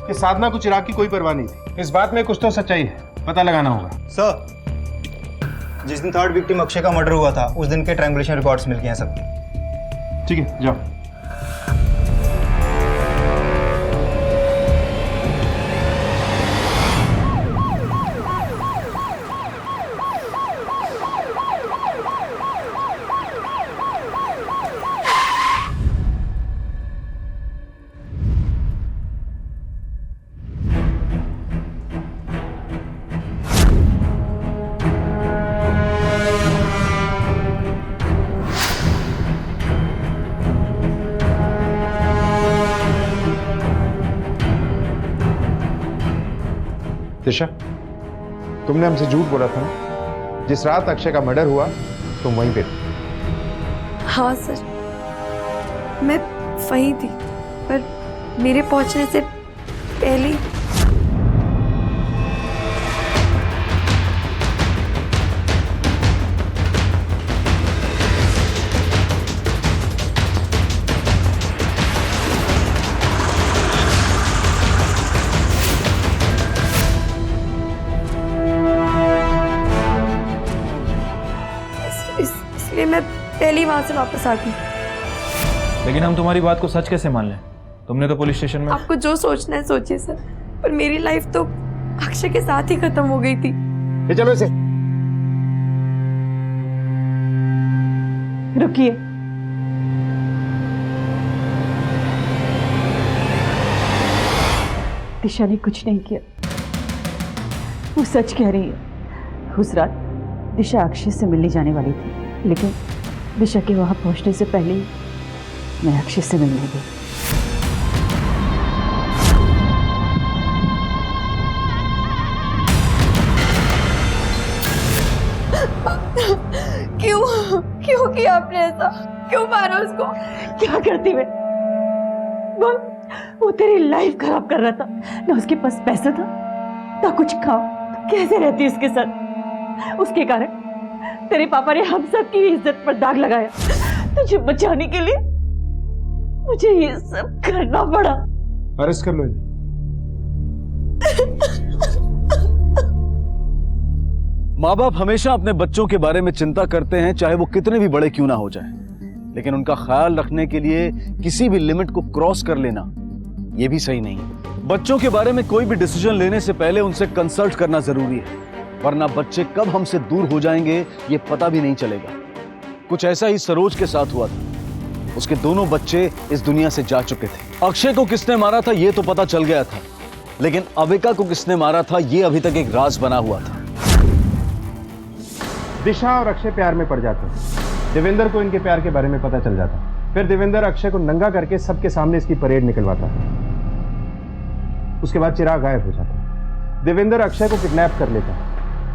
कि साधना को चिराग की कोई परवाह नहीं थी। इस बात में कुछ तो सच्चाई है, पता लगाना होगा। सर, जिस दिन थर्ड विक्टिम अक्षय का मर्डर हुआ था उस दिन के ट्रायंगुलेशन रिकॉर्ड्स मिल गए हैं सबके। ठीक है, जाओ। दिशा, तुमने हमसे झूठ बोला था ना? जिस रात अक्षय का मर्डर हुआ तुम वहीं पे थी। हाँ सर, मैं वहीं थी, पर मेरे पहुंचने से पहले इसलिए मैं पहले ही वहां से वापस आ गई। लेकिन हम तुम्हारी बात को सच कैसे मान लें? तुमने तो पुलिस स्टेशन में। आपको जो सोचना है सोचिए सर, पर मेरी लाइफ तो अक्षय के साथ ही खत्म हो गई थी। ये चलो इसे। रुकिए, दिशा ने कुछ नहीं किया, वो सच कह रही है। उस रात दिशा अक्षय से मिलने जाने वाली थी, लेकिन दिशा के वहां पहुंचने से पहले ही मैं अक्षय से मिलने गई। क्यों क्यों किया आपने ऐसा? क्यों मारा उसको? क्या करती मैं? बोल, वो तेरी लाइफ खराब कर रहा था ना, उसके पास पैसा था ना कुछ खाओ, तो कैसे रहती उसके साथ? उसके कारण तेरे पापा ने हम सब की इज्जत पर दाग लगाया। तुझे बचाने के लिए मुझे ये सब करना पड़ा। अरेस्ट कर लो इन्हें। माँ बाप हमेशा अपने बच्चों के बारे में चिंता करते हैं, चाहे वो कितने भी बड़े क्यों ना हो जाए, लेकिन उनका ख्याल रखने के लिए किसी भी लिमिट को क्रॉस कर लेना ये भी सही नहीं है। बच्चों के बारे में कोई भी डिसीजन लेने से पहले उनसे कंसल्ट करना जरूरी है। वरना बच्चे कब हमसे दूर हो जाएंगे ये पता भी नहीं चलेगा। कुछ ऐसा ही सरोज के साथ हुआ था। उसके दोनों बच्चे इस दुनिया से जा चुके थे। अक्षय को किसने मारा था ये तो पता चल गया था, लेकिन अविका को किसने मारा था ये अभी तक एक राज बना हुआ था। दिशा और अक्षय प्यार में पड़ जाते हैं। देवेंद्र को इनके प्यार के बारे में पता चल जाता है। फिर देवेंद्र अक्षय को नंगा करके सबके सामने इसकी परेड निकलवाता है। उसके बाद चिराग गायब हो जाता है। देवेंद्र अक्षय को किडनैप कर लेता है।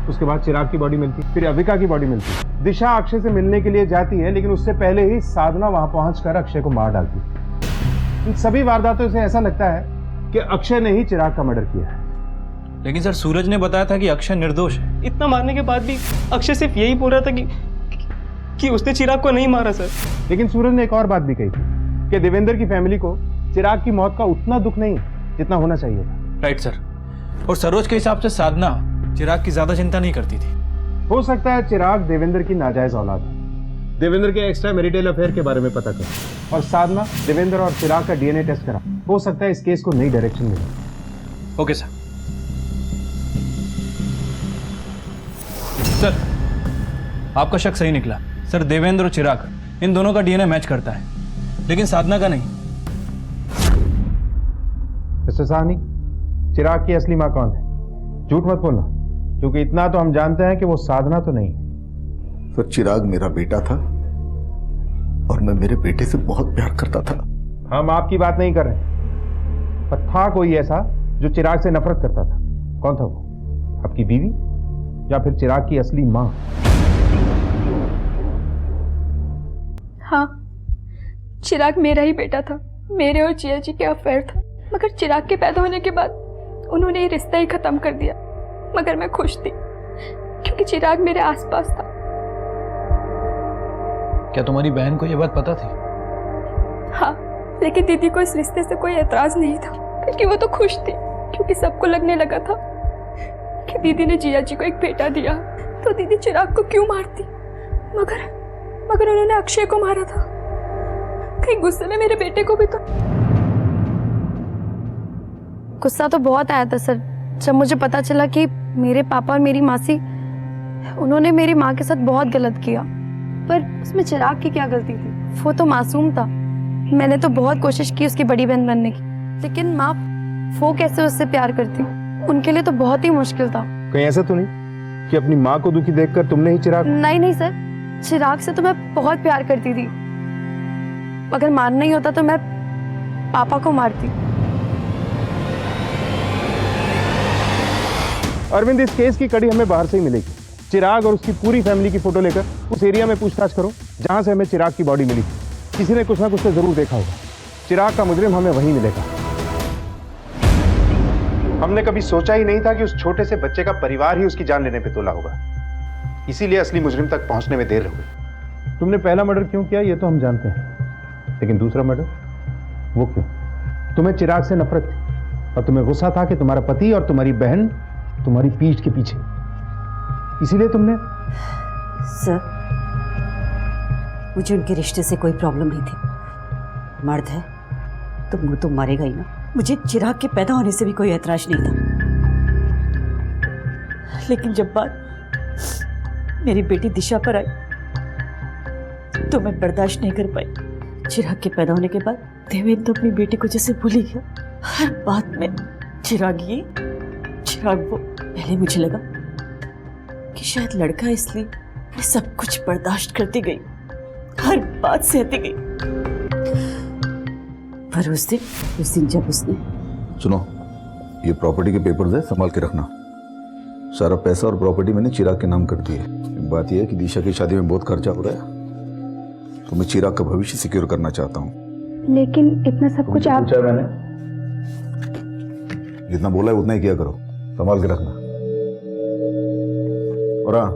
उसके बाद चिराग की बॉडी मिलती, फिर अविका की बॉडी मिलती। दिशा अक्षय से मिलने के लिए जाती है, लेकिन उससे पहले ही साधना वहां पहुंचकर अक्षय को मार डालती है। इन सभी वारदातों से ऐसा लगता है कि अक्षय ने ही चिराग का मर्डर किया है। लेकिन सर सूरज ने बताया था कि अक्षय निर्दोष है। इतना मारने के बाद भी अक्षय सिर्फ यही बोल रहा था कि उसने चिराग को नहीं मारा सर। लेकिन सूरज ने एक और बात भी कही थी कि देवेंद्र की फैमिली को चिराग की मौत का उतना दुख नहीं जितना होना चाहिए था। Right sir. और सरोज के हिसाब से साधना चिराग की ज्यादा चिंता नहीं करती थी। हो सकता है चिराग देवेंद्र की नाजायज औलाद है। देवेंद्र के एक्स्ट्रा मैरिटल अफेयर के बारे में पता करो और साधना देवेंद्र और चिराग का डीएनए टेस्ट करा। हो सकता है इस केस को नई डायरेक्शन मिले। Okay sir. सर आपका शक सही निकला सर। देवेंद्र और चिराग इन दोनों का डीएनए मैच करता है, लेकिन साधना का नहीं। मिस्टर साहनी, चिराग की असली मां कौन है? झूठ मत बोलना, क्योंकि इतना तो हम जानते हैं कि वो साधना तो नहीं है। सर, चिराग मेरा बेटा था और मैं मेरे बेटे से बहुत प्यार करता था। हम आपकी बात नहीं कर रहे, पर था कोई ऐसा जो चिराग से नफरत करता था। कौन था वो? आपकी बीवी या फिर चिराग की असली मां? हाँ, चिराग मेरा ही बेटा था। मेरे और जिया जी के अफेयर था, मगर चिराग के पैदा होने के बाद उन्होंने ये रिश्ता ही खत्म कर दिया। मगर मैं खुश थी क्योंकि चिराग मेरे आसपास था। क्या तुम्हारी बहन को यह बात पता थी? हाँ, लेकिन दीदी को इस रिश्ते से कोई एतराज नहीं था, क्योंकि वो तो खुश थी। क्योंकि सबको लगने लगा था कि दीदी ने जिया जी को एक बेटा दिया, तो दीदी चिराग को क्यों मारती। मगर उन्होंने अक्षय को मारा था। कहीं गुस्से में मेरे बेटे को भी तो। गुस्सा तो बहुत आया था सर, जब मुझे पता चला कि मेरे पापा और मेरी मासी, उन्होंने मेरी माँ के साथ बहुत गलत किया। पर उसमें चिराग की क्या गलती थी? वो तो मासूम था। मैंने तो बहुत कोशिश की उसकी बड़ी बहन बनने की, लेकिन माँ वो कैसे उससे प्यार करती, उनके लिए तो बहुत ही मुश्किल था। कहीं ऐसा तो नहीं कि अपनी माँ को दुखी देखकर तुमने ही चिराग? नहीं सर, चिराग से तो मैं बहुत प्यार करती थी। अगर मारना ही होता तो मैं पापा को मारती। अरविंद, इस केस की कड़ी हमें बाहर से ही मिलेगी। चिराग और उसकी पूरी फैमिली की फोटो लेकर उस एरिया में पूछताछ करो जहां से हमें चिराग की बॉडी मिली। किसी ने कुछ ना कुछ तो जरूर देखा होगा। चिराग का मुजरिम हमें वहीं मिलेगा। हमने कभी सोचा ही नहीं था कि उस छोटे से बच्चे का परिवार ही उसकी जान लेने पे तुला होगा। इसीलिए असली मुजरिम तक पहुंचने में देर हो गई। तुमने पहला मर्डर क्यों किया ये तो हम जानते हैं, लेकिन दूसरा मर्डर वो क्यों? तुम्हें चिराग से नफरत थी और तुम्हें गुस्सा था कि तुम्हारा पति और तुम्हारी बहन तुम्हारी पीठ के पीछे, इसीलिए तुमने। सर, मुझे उनके रिश्ते से कोई प्रॉब्लम नहीं थी। मर्द है तो मुंह तो मारेगा ही ना। मुझे चिराग के पैदा होने से भी कोई ऐतराज नहीं था, लेकिन जब बात मेरी बेटी दिशा पर आई तो मैं बर्दाश्त नहीं कर पाई। चिराग के पैदा होने के बाद देवेंद्र तो अपनी बेटी को जैसे भूल ही गया। हर बात में चिराग ये चिराग वो। पहले मुझे लगा कि शायद लड़का, इसलिए मैं सब कुछ बर्दाश्त करती गई, हर बात सहती गई। पर उस दिन जब उसने। सुनो, ये प्रॉपर्टी के पेपर्स है, संभाल के रखना। सारा पैसा और प्रॉपर्टी मैंने चिराग के नाम कर दी है। बात यह है कि दिशा की शादी में बहुत खर्चा हो रहा है, तो मैं चिराग का भविष्य सिक्योर करना चाहता हूँ। लेकिन इतना सब कुछ आप। पूछा मैंने, जितना बोला है उतना ही किया करो, संभाल के रखना। और हाँ,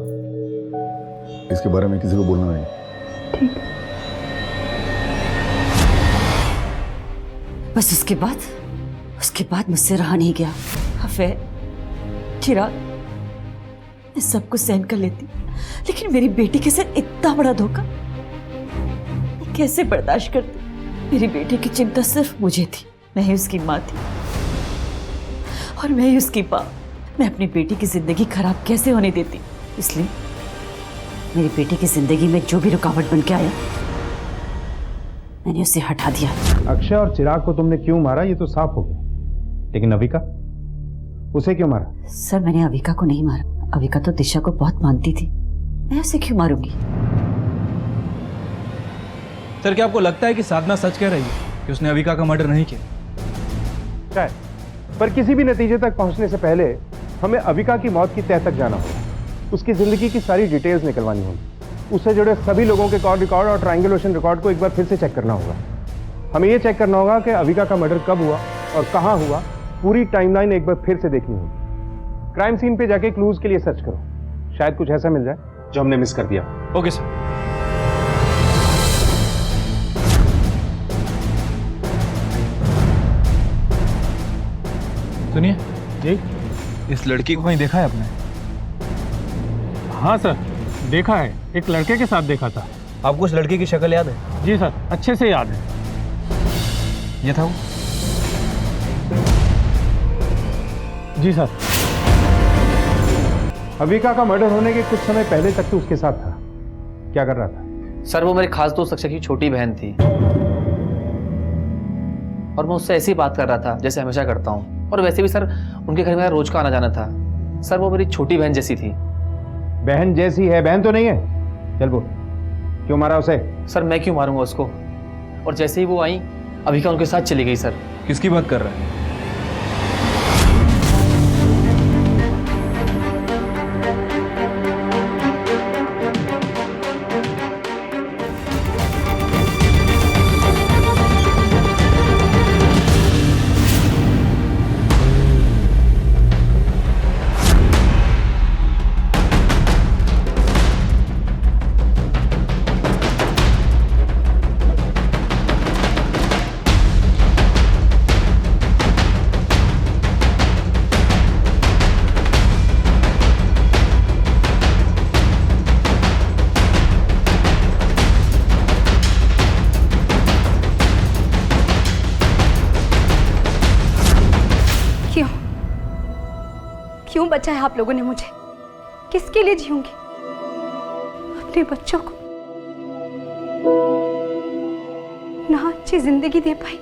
इसके बारे में किसी को बोलना नहीं। ठीक। बस उसके बाद मुझसे रहा नहीं गया। अफेयर, चिराग, मैं सब कुछ सहन कर लेती, लेकिन मेरी बेटी के साथ इतना बड़ा धोखा मैं कैसे बर्दाश्त करती? मेरी बेटी की चिंता सिर्फ मुझे थी। मैं ही उसकी माँ थी और मैं ही उसकी माँ। मैं अपनी बेटी की जिंदगी खराब कैसे होने देती, इसलिए मेरी बेटी की जिंदगी में जो भी रुकावट बन के आया मैंने उसे हटा दिया। अक्षय और चिराग को तुमने क्यों मारा ये तो साफ हो गया, लेकिन अविका, उसे क्यों मारा? सर मैंने अविका को नहीं मारा। अविका तो दिशा को बहुत मानती थी, मैं उसे क्यों मारूंगी? सर क्या आपको लगता है कि साधना सच कह रही है कि उसने अविका का मर्डर नहीं किया? शायद, पर किसी भी नतीजे तक पहुंचने से पहले हमें अविका की मौत की तह तक जाना होगा। उसकी जिंदगी की सारी डिटेल्स निकलवानी होगी। उससे जुड़े सभी लोगों के कॉल रिकॉर्ड और ट्रायंगुलेशन रिकॉर्ड को एक बार फिर से चेक करना होगा। हमें यह चेक करना होगा कि अविका का मर्डर कब हुआ और कहां हुआ, पूरी टाइमलाइन एक बार फिर से देखनी होगी। क्राइम सीन पे जाके क्लूज के लिए सर्च करो, शायद कुछ ऐसा मिल जाए जो हमने मिस कर दिया। Okay sir. सुनिए जी, इस लड़की को कहीं देखा है आपने? हाँ सर, देखा है, एक लड़के के साथ देखा था। आपको उस लड़की की शक्ल याद है? जी सर, अच्छे से याद है। ये था वो? जी सर। अविका का मर्डर होने के कुछ समय पहले तक तो उसके साथ था। क्या कर रहा था? सर वो मेरी खास दोस्त अक्षय की छोटी बहन थी और मैं उससे ऐसी बात कर रहा था जैसे हमेशा करता हूँ। और वैसे भी सर उनके घर मेरा रोज का आना जाना था। सर वो मेरी छोटी बहन जैसी थी। बहन जैसी है? बहन तो नहीं है। चल बोल, क्यों मारा उसे? सर मैं क्यों मारूंगा उसको? और जैसे ही वो आई अविका उनके साथ चली गई। सर किसकी बात कर रहा है? क्यों बचाया आप लोगों ने मुझे? किसके लिए जीऊंगी? अपने बच्चों को ना अच्छी जिंदगी दे पाई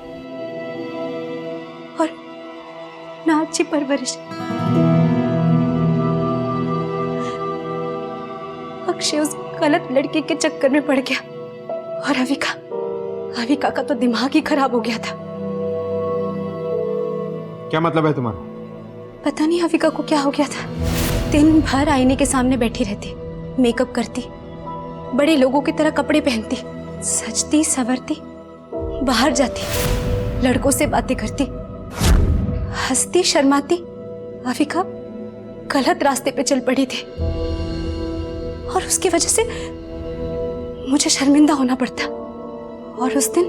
और ना अच्छी परवरिश। अक्षय उस गलत लड़के के चक्कर में पड़ गया और अविका का तो दिमाग ही खराब हो गया था। क्या मतलब है तुम्हारा? पता नहीं अविका को क्या हो गया था। दिन भर आईने के सामने बैठी रहती, मेकअप करती, बड़े लोगों की तरह कपड़े पहनती, सजती संवरती, बाहर जाती, लड़कों से बातें करती, हंसती शर्माती। अविका गलत रास्ते पे चल पड़ी थी और उसकी वजह से मुझे शर्मिंदा होना पड़ता। और उस दिन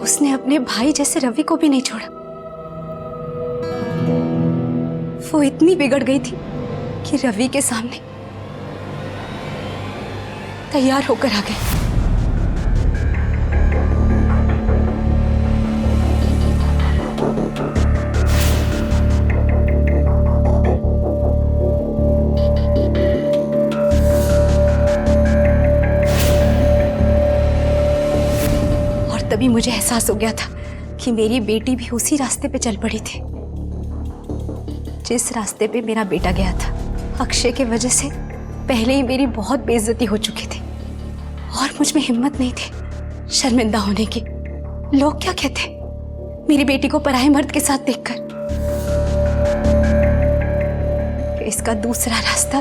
उसने अपने भाई जैसे रवि को भी नहीं छोड़ा। वो इतनी बिगड़ गई थी कि रवि के सामने तैयार होकर आ गई। और तभी मुझे एहसास हो गया था कि मेरी बेटी भी उसी रास्ते पे चल पड़ी थी जिस रास्ते पे मेरा बेटा गया था। अक्षय के वजह से पहले ही मेरी बहुत बेइज्जती हो चुकी थी और मुझ में हिम्मत नहीं थी शर्मिंदा होने की। लोग क्या कहते मेरी बेटी को पराये मर्द के साथ देखकर? इसका दूसरा रास्ता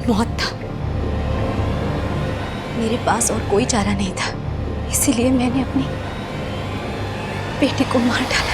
मौत था। मेरे पास और कोई चारा नहीं था, इसीलिए मैंने अपनी बेटी को मार डाला।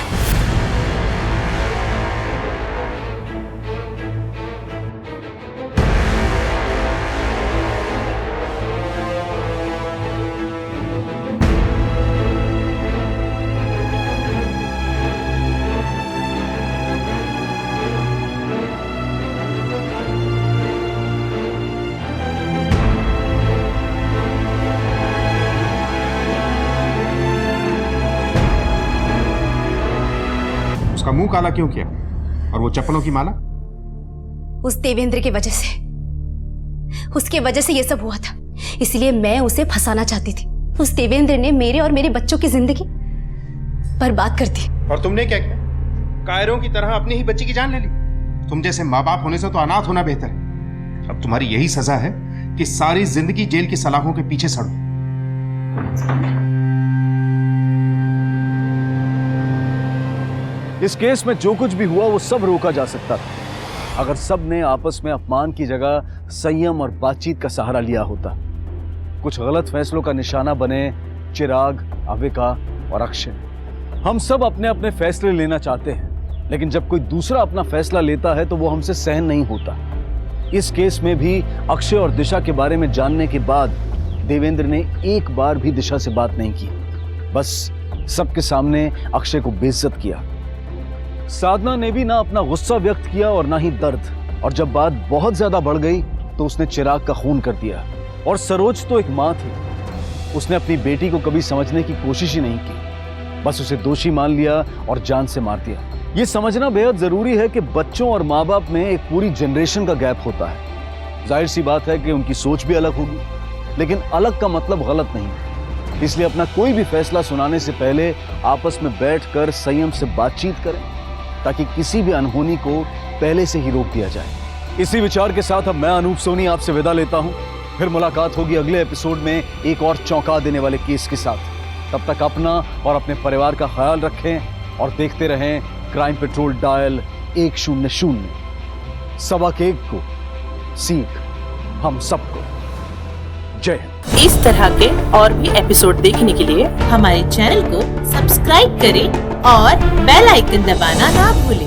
मुंह काला क्यों किया? और वो चप्पलों की माला? उस देवेंद्र की वजह से, उसके वजह से ये सब हुआ था। इसलिए मैं उसे फंसाना चाहती थी। उस देवेंद्र ने मेरे और मेरे बच्चों की जिंदगी बर्बाद कर दी। और तुमने क्या किया? कायरों की तरह अपनी ही बच्ची की जान ले ली। तुम जैसे माँ बाप होने से तो अनाथ होना बेहतर है। अब तुम्हारी यही सजा है कि सारी जिंदगी जेल की सलाखों के पीछे सड़ो। इस केस में जो कुछ भी हुआ वो सब रोका जा सकता था अगर सब ने आपस में अपमान की जगह संयम और बातचीत का सहारा लिया होता। कुछ गलत फैसलों का निशाना बने चिराग, अविका और अक्षय। हम सब अपने अपने फैसले लेना चाहते हैं, लेकिन जब कोई दूसरा अपना फैसला लेता है तो वो हमसे सहन नहीं होता। इस केस में भी अक्षय और दिशा के बारे में जानने के बाद देवेंद्र ने एक बार भी दिशा से बात नहीं की, बस सबके सामने अक्षय को बेइज्जत किया। साधना ने भी ना अपना गुस्सा व्यक्त किया और ना ही दर्द, और जब बात बहुत ज्यादा बढ़ गई तो उसने चिराग का खून कर दिया। और सरोज तो एक माँ थी, उसने अपनी बेटी को कभी समझने की कोशिश ही नहीं की, बस उसे दोषी मान लिया और जान से मार दिया। ये समझना बेहद जरूरी है कि बच्चों और माँ बाप में एक पूरी जनरेशन का गैप होता है। जाहिर सी बात है कि उनकी सोच भी अलग होगी, लेकिन अलग का मतलब गलत नहीं। इसलिए अपना कोई भी फैसला सुनाने से पहले आपस में बैठकर संयम से बातचीत करें, ताकि किसी भी अनहोनी को पहले से ही रोक दिया जाए। इसी विचार के साथ अब मैं अनूप सोनी आपसे विदा लेता हूं। फिर मुलाकात होगी अगले एपिसोड में एक और चौंका देने वाले केस के साथ। तब तक अपना और अपने परिवार का ख्याल रखें और देखते रहें क्राइम पेट्रोल डायल 100। सबक एक को सीख हम सबको। जय हिंद। इस तरह के और भी एपिसोड देखने के लिए हमारे चैनल को सब्सक्राइब करें और बेल आइकन दबाना ना भूलें।